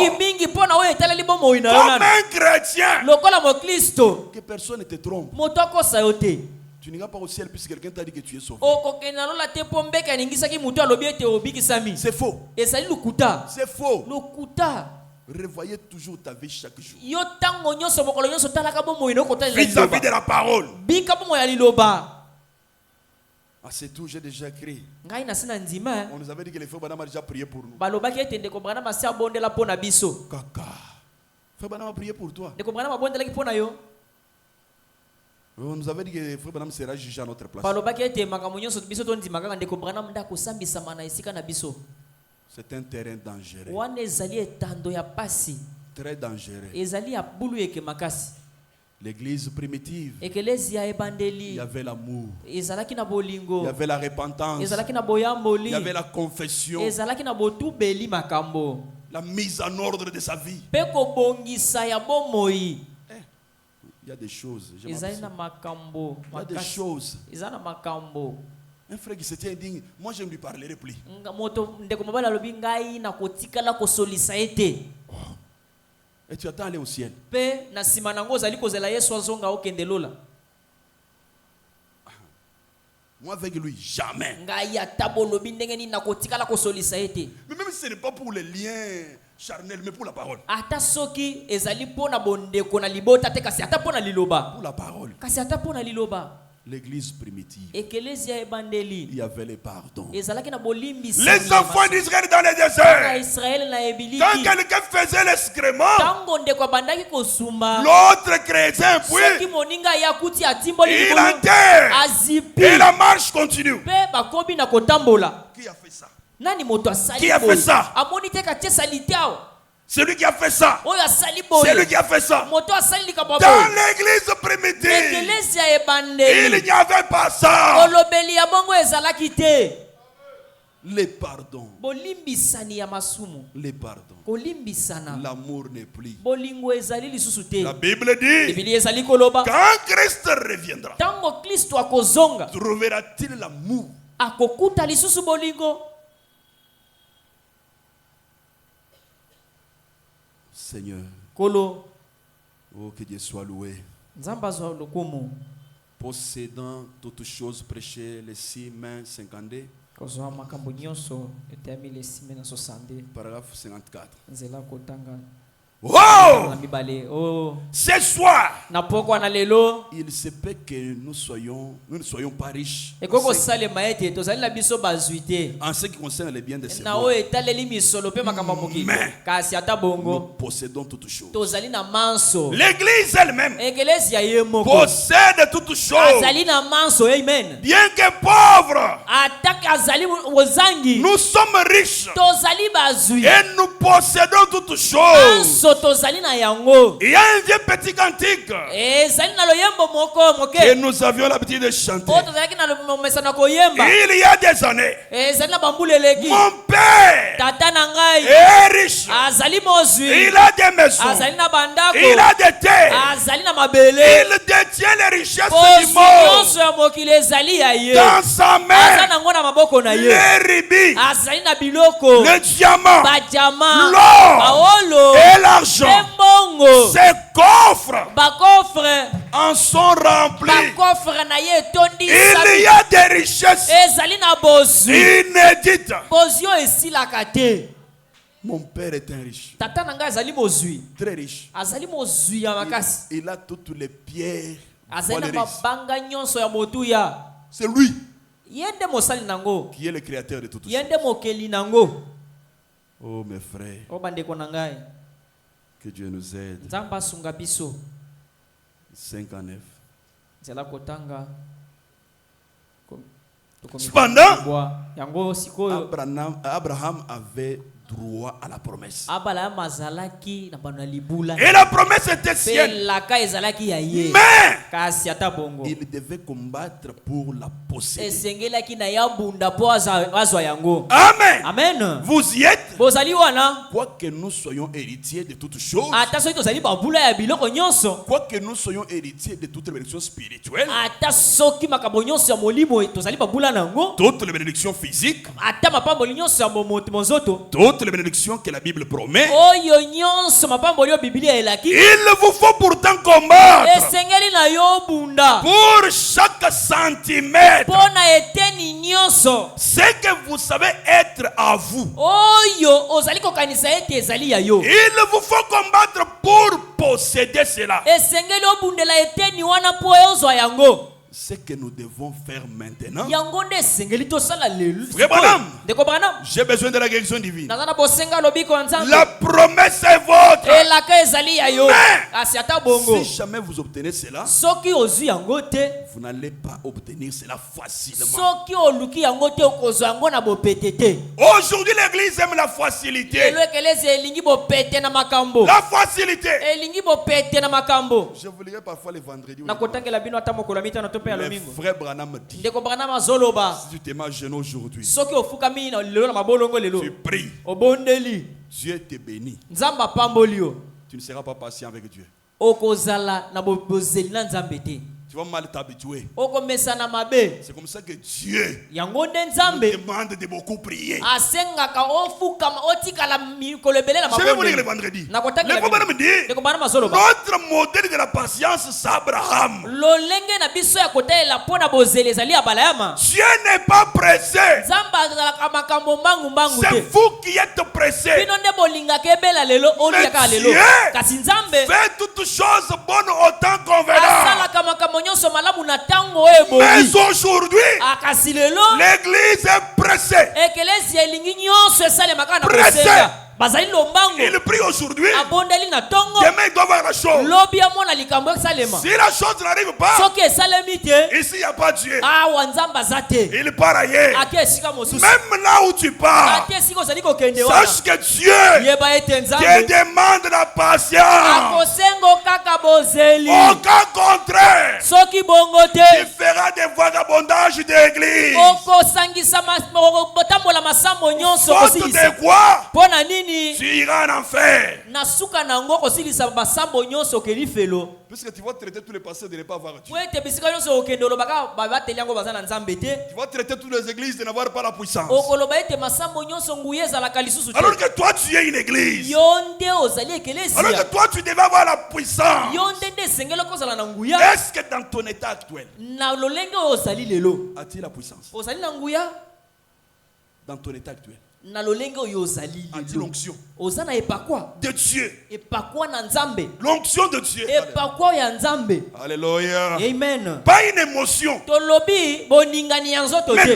Comme un chrétien. Que personne ne te trompe. Tu n'iras pas au ciel puisque quelqu'un t'a dit que tu es sauvé. C'est faux. C'est faux. Revoyez toujours ta vie chaque jour. Vis-à-vis de la parole. Ah, c'est tout, j'ai déjà écrit. On nous avait dit que les frères Branham a déjà prié pour nous. Kaka. Frère Branham a prié pour toi. On nous avait dit que les frères Branham sera jugé à notre place. C'est un terrain dangereux. Très dangereux. L'église primitive, il y avait l'amour, il y avait la repentance, il y avait la confession, la mise en ordre de sa vie. Il y a des choses. Il y a des choses. Un frère qui se tient indigne, moi je ne lui parlerai plus. Et tu attends aller au ciel. Moi avec lui, jamais. Mais même si ce n'est pas pour les liens charnels, mais pour la parole. Pour la parole. L'église primitive, il y avait les pardons. Les enfants d'Israël dans les déserts, quand quelqu'un faisait l'excrément, l'autre chrétien, puis il enterre et la marche continue. Qui a fait ça? Qui a fait ça? Celui qui a fait ça. C'est lui qui a fait ça. Dans l'église primitive, il n'y avait pas ça. Les pardons. Les pardons. L'amour n'est plus. La Bible dit, quand Christ reviendra, trouvera-t-il l'amour? Seigneur, oh, que Dieu soit loué. Possédant toutes choses, prêcher les 6 mains 52. Paragraphe 54. Oh! Ce soir, il se peut que nous ne soyons pas riches en ce qui concerne les biens de ce monde. Mais nous possédons toutes choses. L'église elle-même possède toutes choses. Bien que pauvres, nous sommes riches et nous possédons toutes choses. Il y a un vieux petit cantique que nous avions l'habitude de chanter. Il y a des années, mon père est riche. Il a des maisons, il a des terres, il détient les richesses du monde. Dans sa main, les rubis, le diamant, l'or et l'argent. Ces coffres en sont remplis. Il y a des richesses inédites. Mon père est un riche, très riche. Il a toutes les pierres. C'est lui qui est le créateur de toutes choses. Oh mes frères, que Dieu nous aide. 59. Cependant, Abraham avait droit à la promesse. Et la promesse était sienne. Mais il devait combattre pour la posséder. Amen. Amen. Vous y êtes. Quoique nous soyons héritiers de toutes choses. Quoique nous soyons héritiers de toutes les bénédictions spirituelles. Toutes les bénédictions physiques. Toutes les bénédictions que la Bible promet. Il vous faut pourtant combattre pour chaque centimètre. Ce que vous savez être à vous. Il vous faut combattre pour posséder cela. Ce que nous devons faire maintenant. Frère Branham, j'ai besoin de la guérison divine. La promesse est votre. Mais si jamais vous obtenez cela, vous n'allez pas obtenir cela facilement. Aujourd'hui, l'église aime la facilité. La facilité. Je vous lirai parfois les vendredis. Mais frère Branham dit, si tu t'es mal gêné aujourd'hui, tu pries, Dieu te bénit. Tu ne seras pas patient avec Dieu. Tu vas mal t'habituer. C'est comme ça que Dieu nous demande de beaucoup prier. Je vais vous lire le vendredi. Le problème me dit, notre modèle de la patience, c'est Abraham. Dieu n'est pas pressé. C'est vous qui êtes pressé. Mais Dieu fait toutes choses bonnes au temps convenable. Mais aujourd'hui, l'église est pressée. Pressée. Il prie aujourd'hui. Demain il doit voir la chose. Si la chose n'arrive pas, ici il n'y a pas Dieu. Il part ailleurs. Même là où tu pars, sache que Dieu te demande la patience. Au cas contraire, tu feras des vagabondages d'église. Faute de quoi? Tu iras en enfer. Puisque tu vas traiter tous les pasteurs de ne pas avoir Dieu. Tu vas traiter toutes les églises de n'avoir pas la puissance. Alors que toi tu es une église. Alors que toi tu devais avoir la puissance. Est-ce que dans ton état actuel, as-tu la puissance? Dans ton état actuel, as-tu l'onction de Dieu? L'onction de Dieu. Alléluia. Amen. Pas une émotion, mais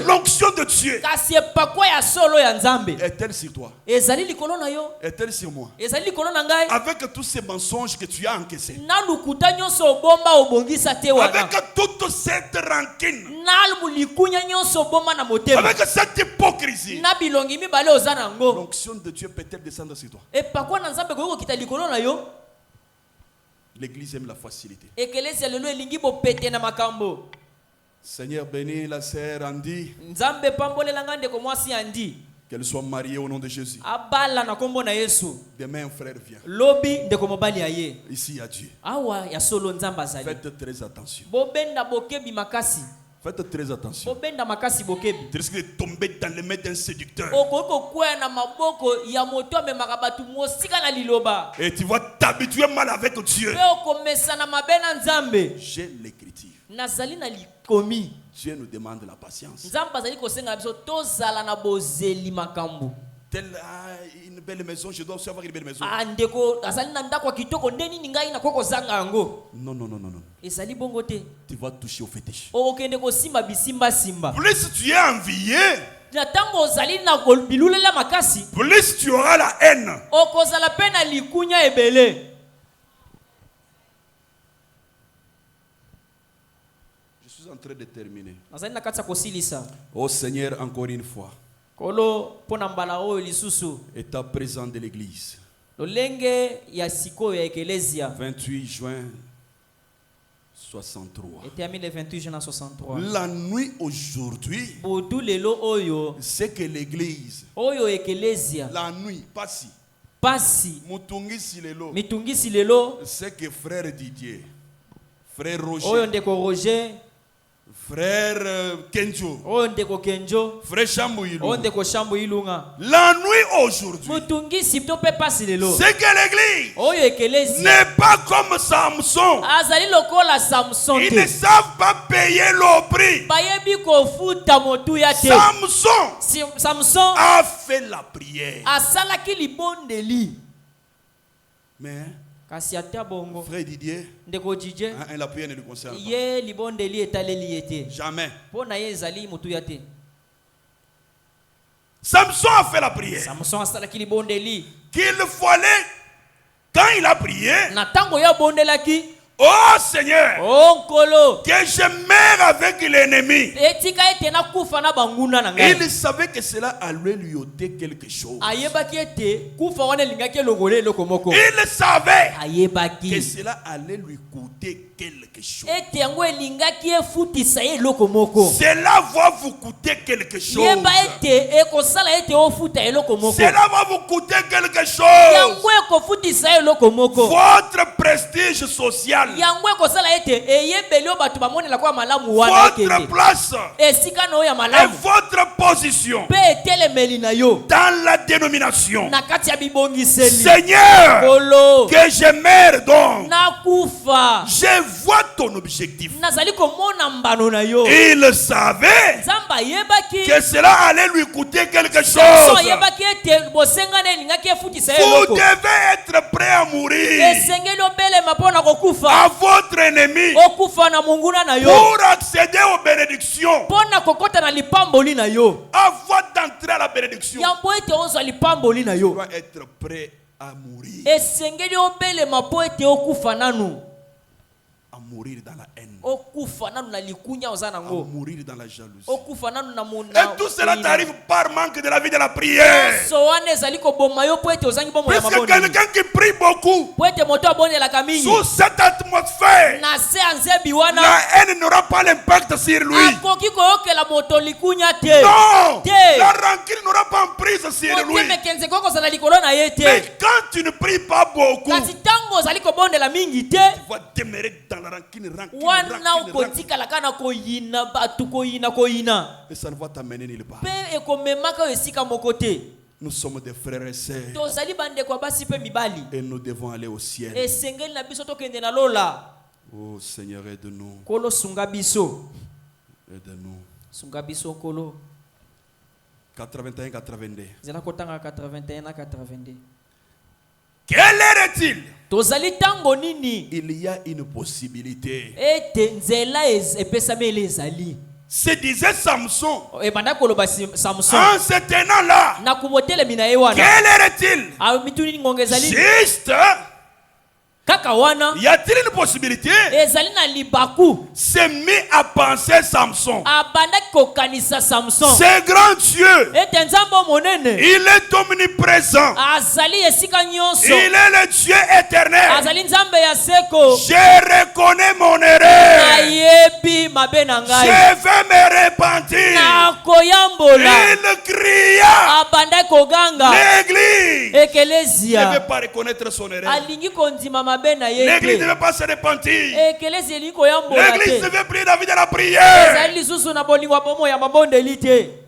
l'onction de Dieu. Est-elle sur toi? Est-elle sur moi? Avec tous ces mensonges que tu as encaissés, avec toute cette rancune, avec cette hypocrisie, l'onction de Dieu peut-elle descendre sur toi? L'église aime la facilité. Seigneur, bénis la sœur Andy. Qu'elle soit mariée au nom de Jésus. Demain un frère vient. Ici il y a Dieu. Faites très attention. Faites très attention. Tu risques de tomber dans les mains d'un séducteur. Et tu vas t'habituer mal avec Dieu. J'ai l'écriture. Dieu nous demande la patience. Telle une belle maison, je dois aussi avoir une belle maison. Non, non, non, non, non. Tu vas toucher au fétiche. Plus tu es envié, plus tu auras la haine. Je suis en train de terminer. Oh Seigneur, encore une fois. État présent de l'église. 28 juin 63. La nuit aujourd'hui, c'est que l'église, la nuit, pasi mitungisi lelo, c'est que frère Didier, frère Roger, frère Kenjo, frère Shambuilu, la nuit aujourd'hui, c'est que l'église n'est pas comme Samson. Ils ne savent pas payer le prix. Samson a fait la prière. Mais frère Didier, la prière ne le concerne pas. Jamais. Samson a fait la prière. Qu'il fallait, quand il a prié, oh Seigneur, que je meurs avec l'ennemi. Il savait que cela allait lui ôter quelque chose. Il savait que cela allait lui coûter quelque chose. Cela va vous coûter quelque chose. Cela va vous coûter quelque chose. Votre prestige social, votre place et votre position dans la dénomination. Seigneur, que je meurs donc. Je vois ton objectif. Il savait que cela allait lui coûter quelque chose. Vous devez être prêt à mourir à votre ennemi pour accéder aux bénédictions. Avant d'entrer à la bénédiction, tu dois être prêt à mourir. À mourir dans la haine, à mourir dans la jalousie. Et tout cela t'arrive par manque de la vie de la prière. Puisque quelqu'un qui prie beaucoup, sous cette atmosphère, la haine n'aura pas l'impact sur lui. Non, la rancune n'aura pas emprise sur lui. Mais quand tu ne pries pas beaucoup, tu vas demeurer dans la rancune. Et ça ne va t'amener nulle part. Nous sommes des frères et sœurs et nous devons aller au ciel. Oh Seigneur, aide-nous. Aide-nous. 81-82. Quelle heure est-il? Il y a une possibilité. Se disait Samson. En ce tenant-là, quelle heure est-il? Juste. Y a-t-il une possibilité? C'est mis à penser Samson. C'est grand Dieu. Il est omniprésent. Il est le Dieu éternel. Je reconnais mon erreur. Je vais me repentir. Il cria. L'église ne veut pas reconnaître son erreur. L'église ne veut pas se repentir. L'église ne veut plus la vie de la prière.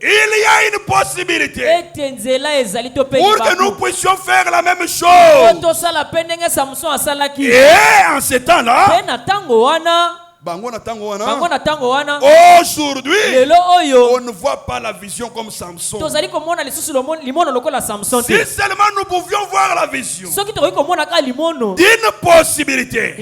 Il y a une possibilité pour que nous puissions faire la même chose. Et en ce temps-là, aujourd'hui, on ne voit pas la vision comme Samson. Si seulement nous pouvions voir la vision d'une possibilité,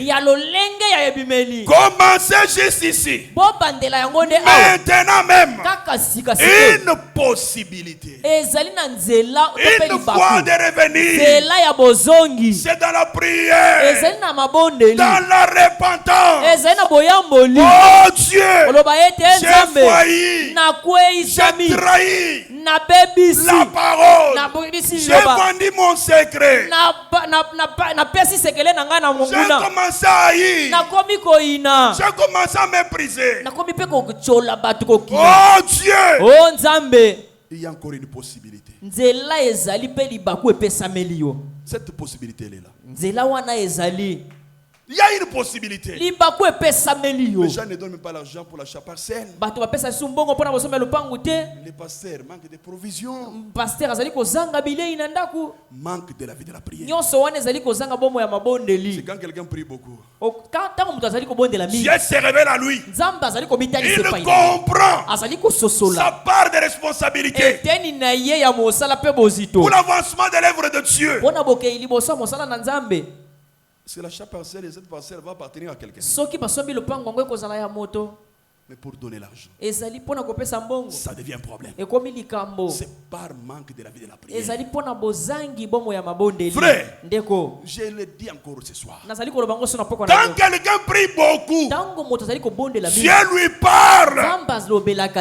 commencez juste ici, maintenant même, une possibilité. Une voie de revenir. C'est dans la prière, dans la repentance. Oh Dieu, j'ai failli, j'ai trahi la parole, j'ai vendu mon secret, j'ai commencé à haïr, j'ai commencé à mépriser. Oh Dieu, il y a encore une possibilité. Cette possibilité elle est là. Il y a une possibilité. Les gens ne donnent même pas l'argent pour l'achat parcelle. Les pasteurs manquent de provisions. Manque de la vie de la prière. C'est quand quelqu'un prie beaucoup, Dieu se révèle à lui. Il comprend sa part de responsabilité pour l'avancement de l'œuvre de Dieu. C'est l'achat parcelle et cette parcelle va appartenir à quelqu'un. Mais pour donner l'argent, ça devient un problème. C'est par manque de la vie de la prière. Frère, je le dis encore ce soir. Quand quelqu'un prie beaucoup, Dieu lui parle.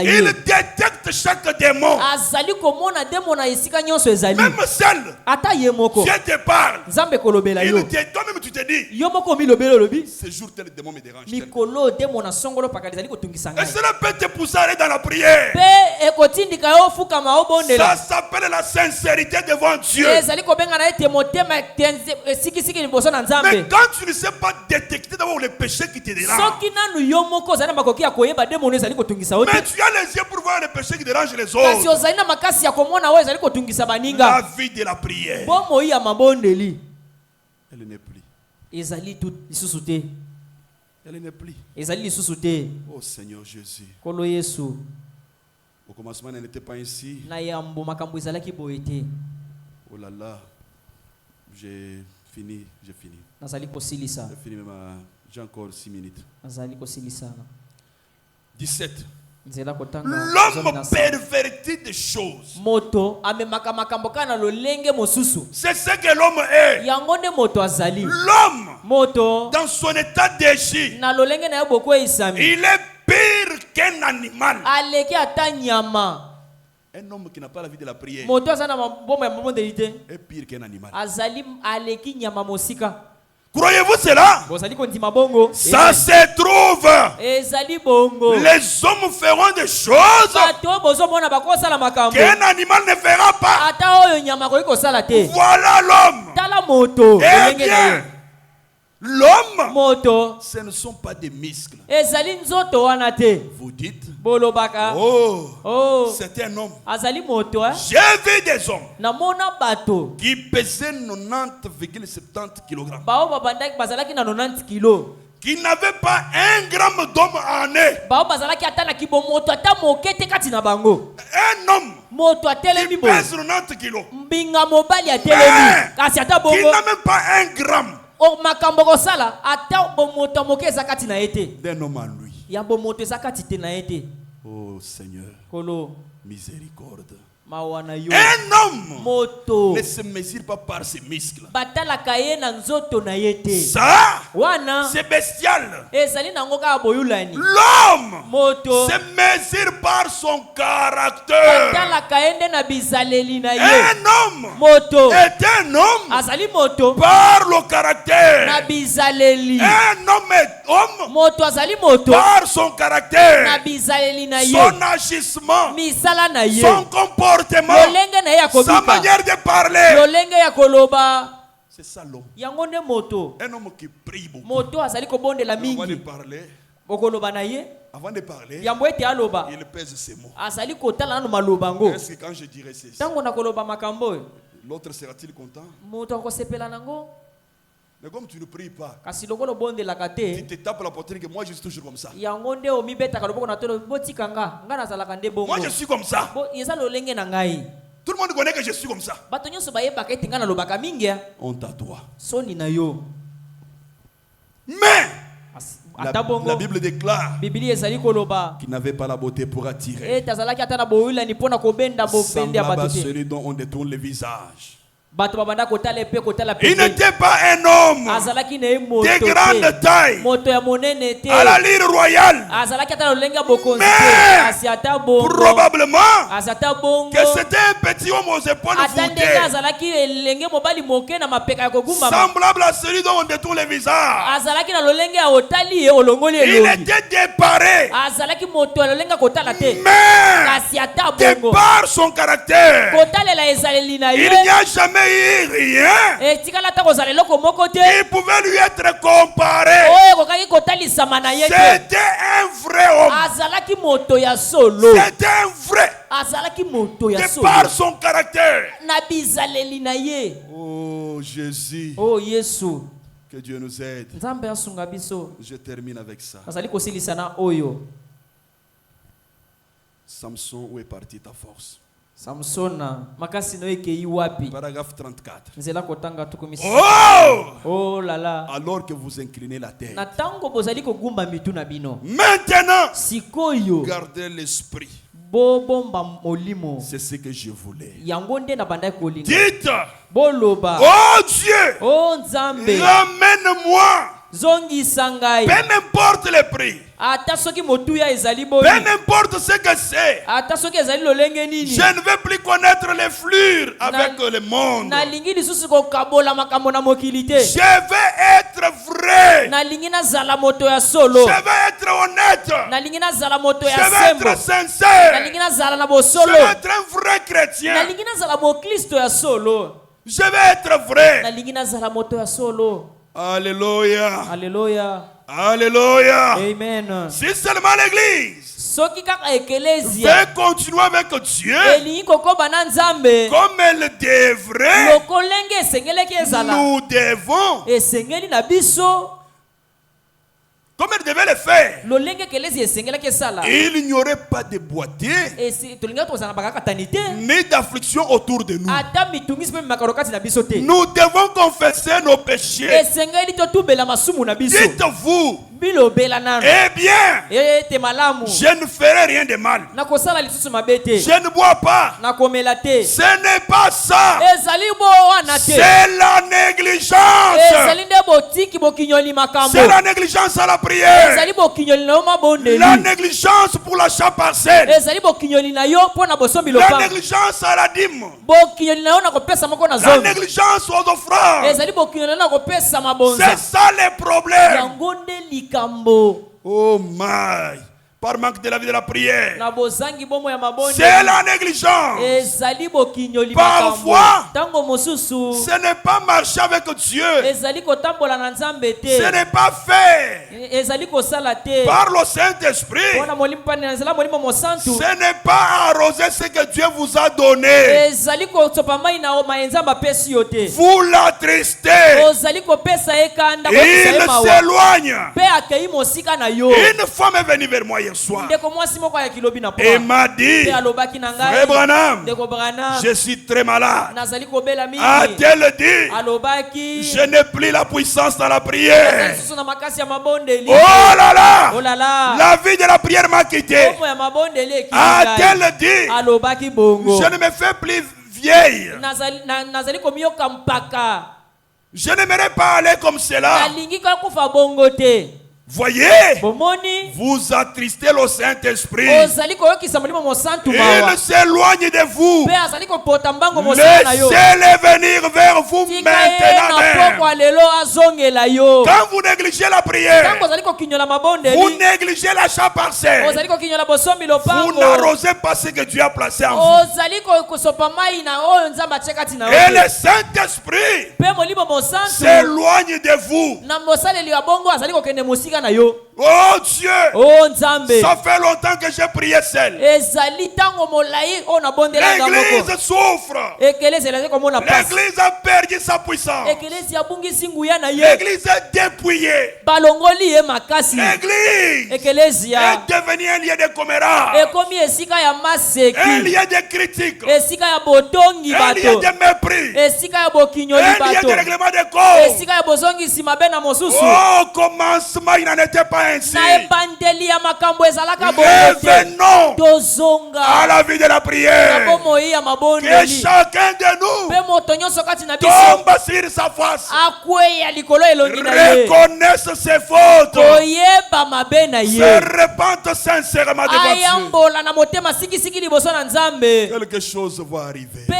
Il détecte chaque démon. Même celle, Dieu te parle. Toi-même tu te dis, ce jour tel démon me dérange. Et cela peut te pousser à aller dans la prière. Ça s'appelle la sincérité devant Dieu. Mais quand tu ne sais pas détecter d'abord les péchés qui te dérangent, mais tu as les yeux pour voir les péchés qui dérangent les autres, la vie de la prière, elle n'est plus. Elle n'est plus. Oh Seigneur Jésus. Au commencement, elle n'était pas ainsi. Oh là là. J'ai fini. J'ai fini même. J'ai encore 6 minutes. 17. L'homme pervertit des choses. C'est ce que l'homme est. L'homme, dans son état d'échec, il est pire qu'un animal. Un homme qui n'a pas la vie de la prière est pire qu'un animal. Croyez-vous cela? Ça se trouve. Les hommes feront des choses qu'un animal ne fera pas. Voilà l'homme. Eh bien, l'homme, ce ne sont pas des muscles. Vous dites, oh, c'est un homme. J'ai vu des hommes qui pesaient 90,70 kg, qui n'avaient pas 1 gramme d'homme en eux. Un homme qui pèse 90 kg, mais qui n'a même pas 1 gramme d'un homme en lui. Oh Seigneur, miséricorde. Un homme ne se mesure pas par ses muscles. Ça, c'est bestial. L'homme se mesure par son caractère. Un homme est un homme par le caractère. Un homme est homme par son caractère, son agissement, son comportement, sa manière de parler. C'est ça l'homme. Un homme qui prie beaucoup. Avant de parler, il pèse ses mots. Est-ce que quand je dirai ceci, l'autre sera-t-il content? Mais comme tu ne pries pas, tu te tapes la poitrine que moi je suis toujours comme ça. Moi je suis comme ça. Tout le monde connaît que je suis comme ça. Honte à toi. Mais La Bible déclare qu'il n'avait pas la beauté pour attirer. Semblable à celui dont on détourne le visage. Il n'était pas un homme de grande taille, à l'allure royale, mais probablement que c'était un petit homme aux épaules voûtées, semblable à celui dont on détourne le visage. Il était déparé, mais de par son caractère, il n'y a jamais rien qui pouvait lui être comparé. C'était un vrai homme. C'était un vrai. De par son caractère. Oh Jésus. Oh Yesu. Que Dieu nous aide. Je termine avec ça. Samson, où est partie ta force? Samsona makasi no yeke wapi? Paragraphe 34. Nzela kotanga tukumisi. Oh là là. Alors que vous inclinez la tête. Na tango bozali ko gumba mitu na bino. Maintenant, sikoyo gardez l'esprit. Bobomba molimo. C'est ce que je voulais. Yangonde na bandai kolinga. Dites. Boloba. Oh Dieu. Oh Nzambe. Ramène-moi. Zongi sangai. Peu n'importe le prix. Peu n'importe ce que c'est. Je ne veux plus connaître les fleurs avec le monde. Je veux être vrai. Je veux être honnête. Je veux être sincère. Je veux être un vrai chrétien. Je veux être vrai. Alléluia. Alléluia. Alléluia. Amen. Si seulement l'église veut continuer avec Dieu comme elle devrait, nous devons, comme elle devait le faire, il n'y aurait pas de boité ni d'affliction autour de nous. Nous devons confesser nos péchés. Dites-vous, eh bien, je ne ferai rien de mal. Je ne bois pas. Ce n'est pas ça. C'est la négligence. C'est la négligence à la prière. La négligence pour l'achat partiel. La négligence à la dîme. La négligence aux offrandes. C'est ça le problème. Oh my. Par manque de la vie de la prière. C'est la négligence. Parfois, ce n'est pas marcher avec Dieu. Ce n'est pas fait par le Saint-Esprit. Ce n'est pas arroser ce que Dieu vous a donné. Vous l'attristez. Il s'éloigne. Une femme est venue vers moi hier soir et m'a dit, Frère Branham, je suis très malade. A-t-elle dit, je n'ai plus la puissance dans la prière. Oh là là, la vie de la prière m'a quitté. A-t-elle dit, je ne me fais plus vieille. Je n'aimerais pas aller comme cela. Voyez, vous attristez le Saint-Esprit. Il s'éloigne de vous. Laissez-les venir vers vous maintenant même. Quand vous négligez la prière, vous négligez l'achat partiel. Vous n'arrosez pas ce que Dieu a placé en vous. Et le Saint-Esprit s'éloigne de vous. Oh Dieu, ça fait longtemps que j'ai prié seul. L'église souffre. L'église a perdu sa puissance. L'église est dépouillée. L'église est devenue un lieu de commérages, un lieu de critiques, un lieu de mépris, un lieu de règlement de comptes. Oh, au commencement, il n'en était pas ainsi. Revenons à la vie de la prière. Que chacun de nous tombe sur sa face, reconnaisse ses fautes, se repente sincèrement devant Dieu. Quelque chose va arriver. Quelque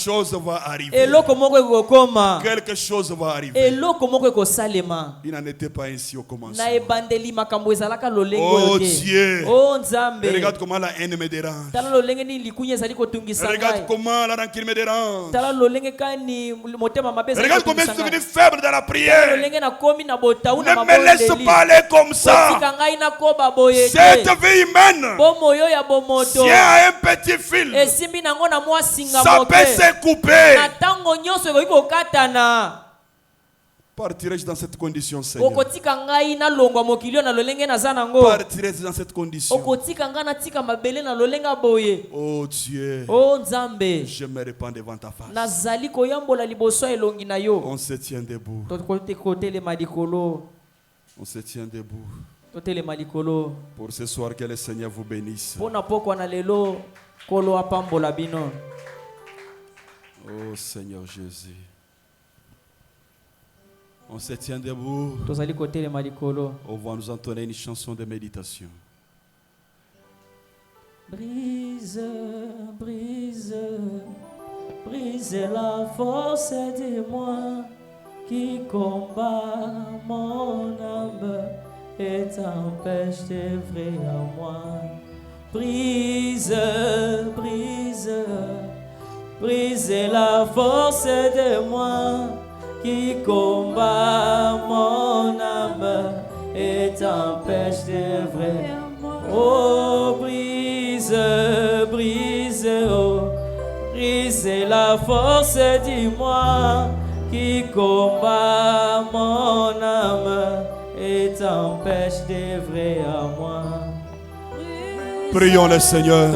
chose va arriver. Quelque chose va arriver. Il n'en était pas ainsi au commencement. Oh Dieu, regarde comment la haine me dérange. Regarde comment la rancune me dérange. Regarde comment je suis devenu faible dans la prière. Ne me laisse pas aller comme ça. Cette vie humaine tient à un petit fil. Ça peut se couper. Partirai-je dans cette condition, Seigneur? Partirai-je dans cette condition? Oh Dieu, je me répands devant ta face. On se tient debout. On se tient debout. Pour ce soir, que le Seigneur vous bénisse. Oh Seigneur Jésus. On se tient debout. On va nous entonner une chanson de méditation. Brise, brise, brise la force de moi qui combat mon âme et t'empêche d'œuvrer en moi. Brise, brise, brise la force de moi qui combat mon âme et t'empêche d'œuvrer en moi. Oh, brise, brise, oh, brise la force de moi qui combat mon âme et t'empêche d'œuvrer en moi. Prions le Seigneur.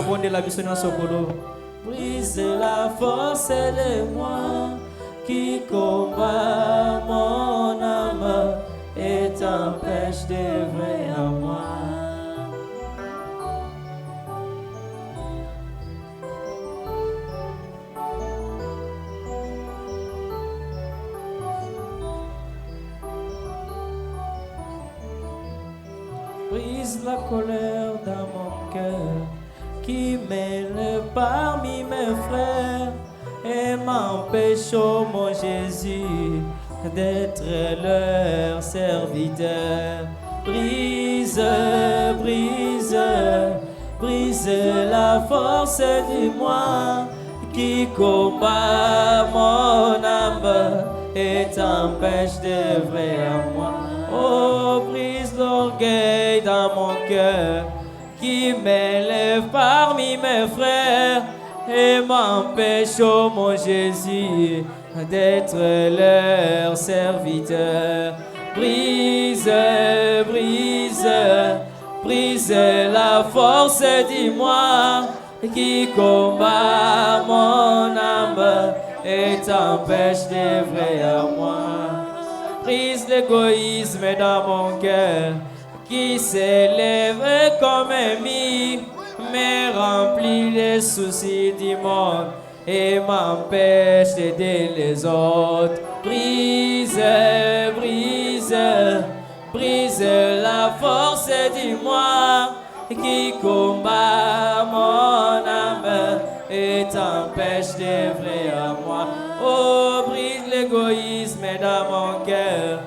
Brise la force de moi qui combat mon âme et t'empêche d'œuvrer en moi. Brise la colère dans mon cœur qui m'élève parmi mes frères et m'empêche, oh mon Jésus, d'être leur serviteur. Brise, brise, brise la force de moi qui combat mon âme et t'empêche d'œuvrer en moi. Oh, brise l'orgueil dans mon cœur qui m'élève parmi mes frères et m'empêche, oh mon Jésus, d'être leur serviteur. Brise, brise, brise la force de moi qui combat mon âme et t'empêche d'œuvrer en moi. Brise l'égoïsme dans mon cœur qui s'élève comme un mur, me remplit les soucis du monde et m'empêche d'aider les autres. Brise, brise, brise la force de moi qui combat mon âme et t'empêche d'œuvrer à moi. Oh, brise l'égoïsme dans mon cœur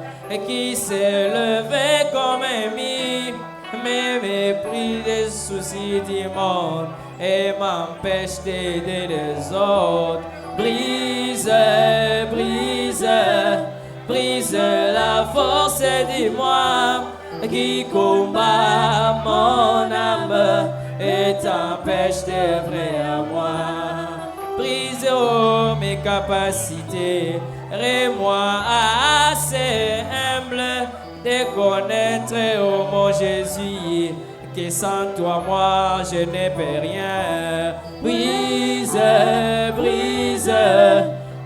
qui s'est levé comme un mur, me méprise les soucis du monde et m'empêche d'aider les autres. Brise, brise, brise la force de moi qui combat mon âme et t'empêche d'œuvrer à moi. Brise, oh, mes capacités, rends-moi assez humble de connaître, oh mon Jésus, que sans toi moi je ne peux rien. Brise, brise,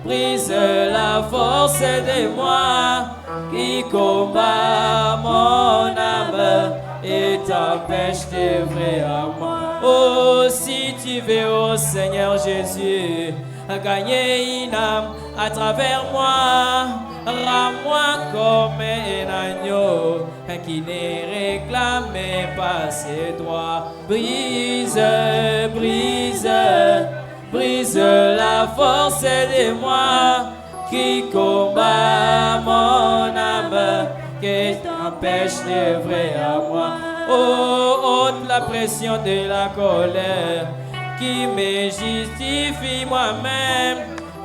brise la force de moi qui combat mon âme et t'empêche d'œuvrer à moi. Oh, si tu veux, oh Seigneur Jésus, gagner une âme à travers moi, rends-moi comme un agneau qui ne réclame pas ses droits. Brise, brise, brise la force de moi qui combat mon âme, qui t'empêche d'œuvrer à moi. Oh, ôte la pression de la colère qui me justifie moi-même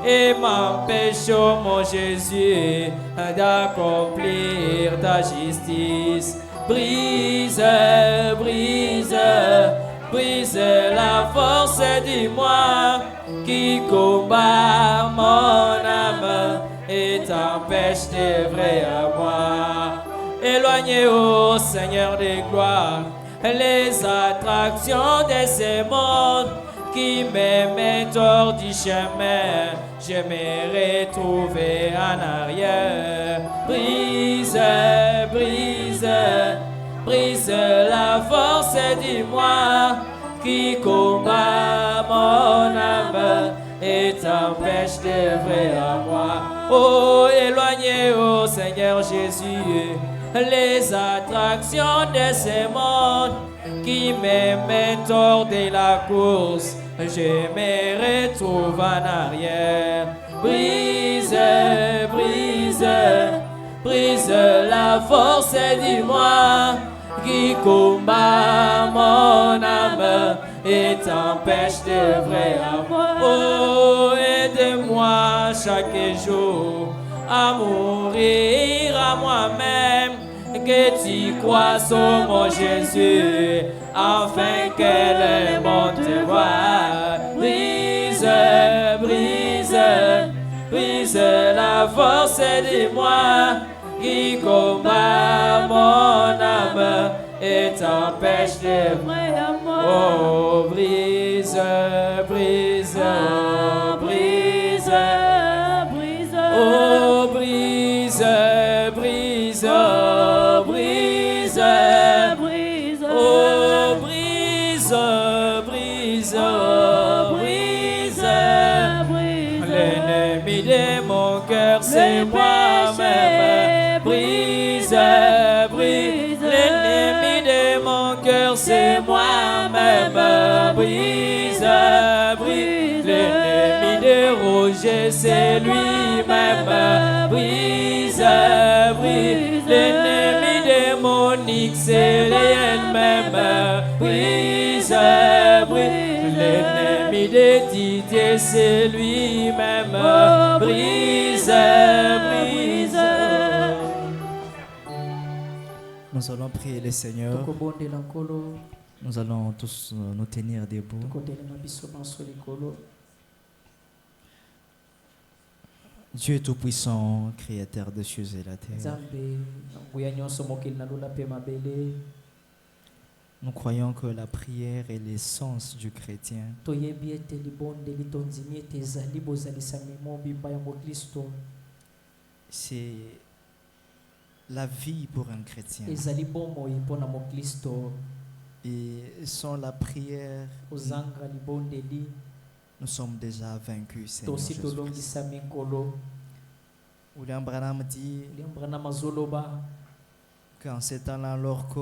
et m'empêche, oh mon Jésus, d'accomplir ta justice. Brise, brise, brise la force de moi qui combat mon âme et t'empêche d'œuvrer à moi. Éloignez, ô Seigneur des gloires, les attractions de ce monde qui me mettent hors du chemin. Je me retrouve en arrière. Brise, brise, brise la force de moi qui combat mon âme et t'empêche d'œuvrer à moi. Oh, éloignez, ô Seigneur Jésus, les attractions de ce monde qui me mettent hors de la course. Je me retrouve en arrière. Brise, brise, brise la force de moi qui combat mon âme et t'empêche d'œuvrer à moi. Oh, aide-moi chaque jour à mourir à moi-même, que tu crois sur mon Jésus, afin que le monde te voie. Brise, brise, brise la force de moi qui combat mon âme et t'empêche d'œuvrer à moi. Oh, brise, brise, brise, brise, oh, brise, brise, brise, brise, oh, brise, brise, brise, brise. L'ennemi de mon cœur, c'est moi-même. Brise, brise, l'ennemi de mon cœur, c'est moi-même. Brise, brise, l'ennemi de Roger, c'est lui-même. Brise, brise, l'ennemi de Monique, c'est elle-même. Brise, brise, l'ennemi de Didier, c'est lui-même. Brise, brise. Nous allons prier le Seigneur. Nous allons tous nous tenir debout. Dieu Tout-Puissant, Créateur des cieux et la terre. Nous croyons que la prière est l'essence du chrétien. C'est la vie pour un chrétien. Et sans la prière, nous sommes déjà vaincus, Seigneur Jésus-Christ. William Branham dit qu'en ces temps-là, alors que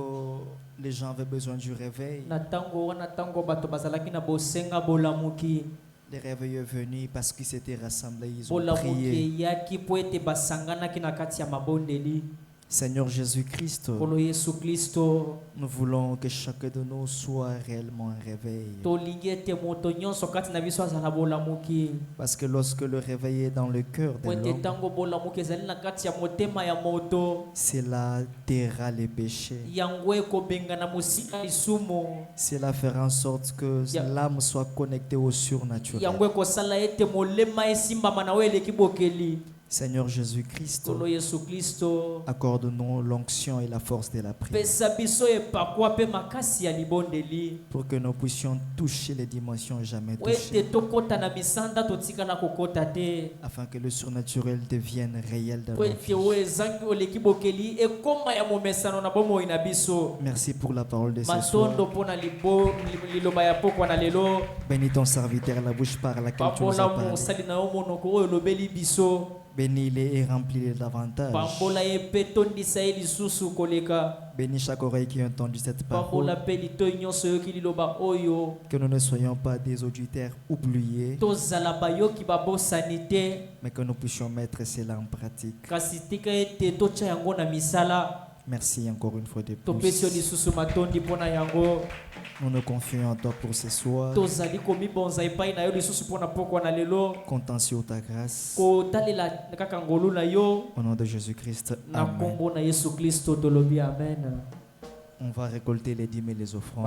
les gens avaient besoin du réveil, les réveils est venu parce qu'ils s'étaient rassemblés, ils ont prié. Seigneur Jésus-Christ, nous voulons que chacun de nous soit réellement un réveil. Parce que lorsque le réveil est dans le cœur de l'homme, cela taira les péchés. Cela fera en sorte que l'âme soit connectée au surnaturel. Seigneur Jésus-Christ, accorde-nous l'onction et la force de la prière pour que nous puissions toucher les dimensions jamais touchées, afin que le surnaturel devienne réel dans nos vies. Merci pour la parole de ce soir. Bénis ton serviteur, la bouche par laquelle tu nous as parlé. Bénis-les et remplis-les davantage. Bénis chaque oreille qui a entendu cette parole. Que nous ne soyons pas des auditeurs oubliés, mais que nous puissions mettre cela en pratique. Merci encore une fois de plus. Nous nous confions en toi pour ce soir. Comptons sur ta grâce. Au nom de Jésus-Christ. Amen. On va récolter les dîmes et les offrandes.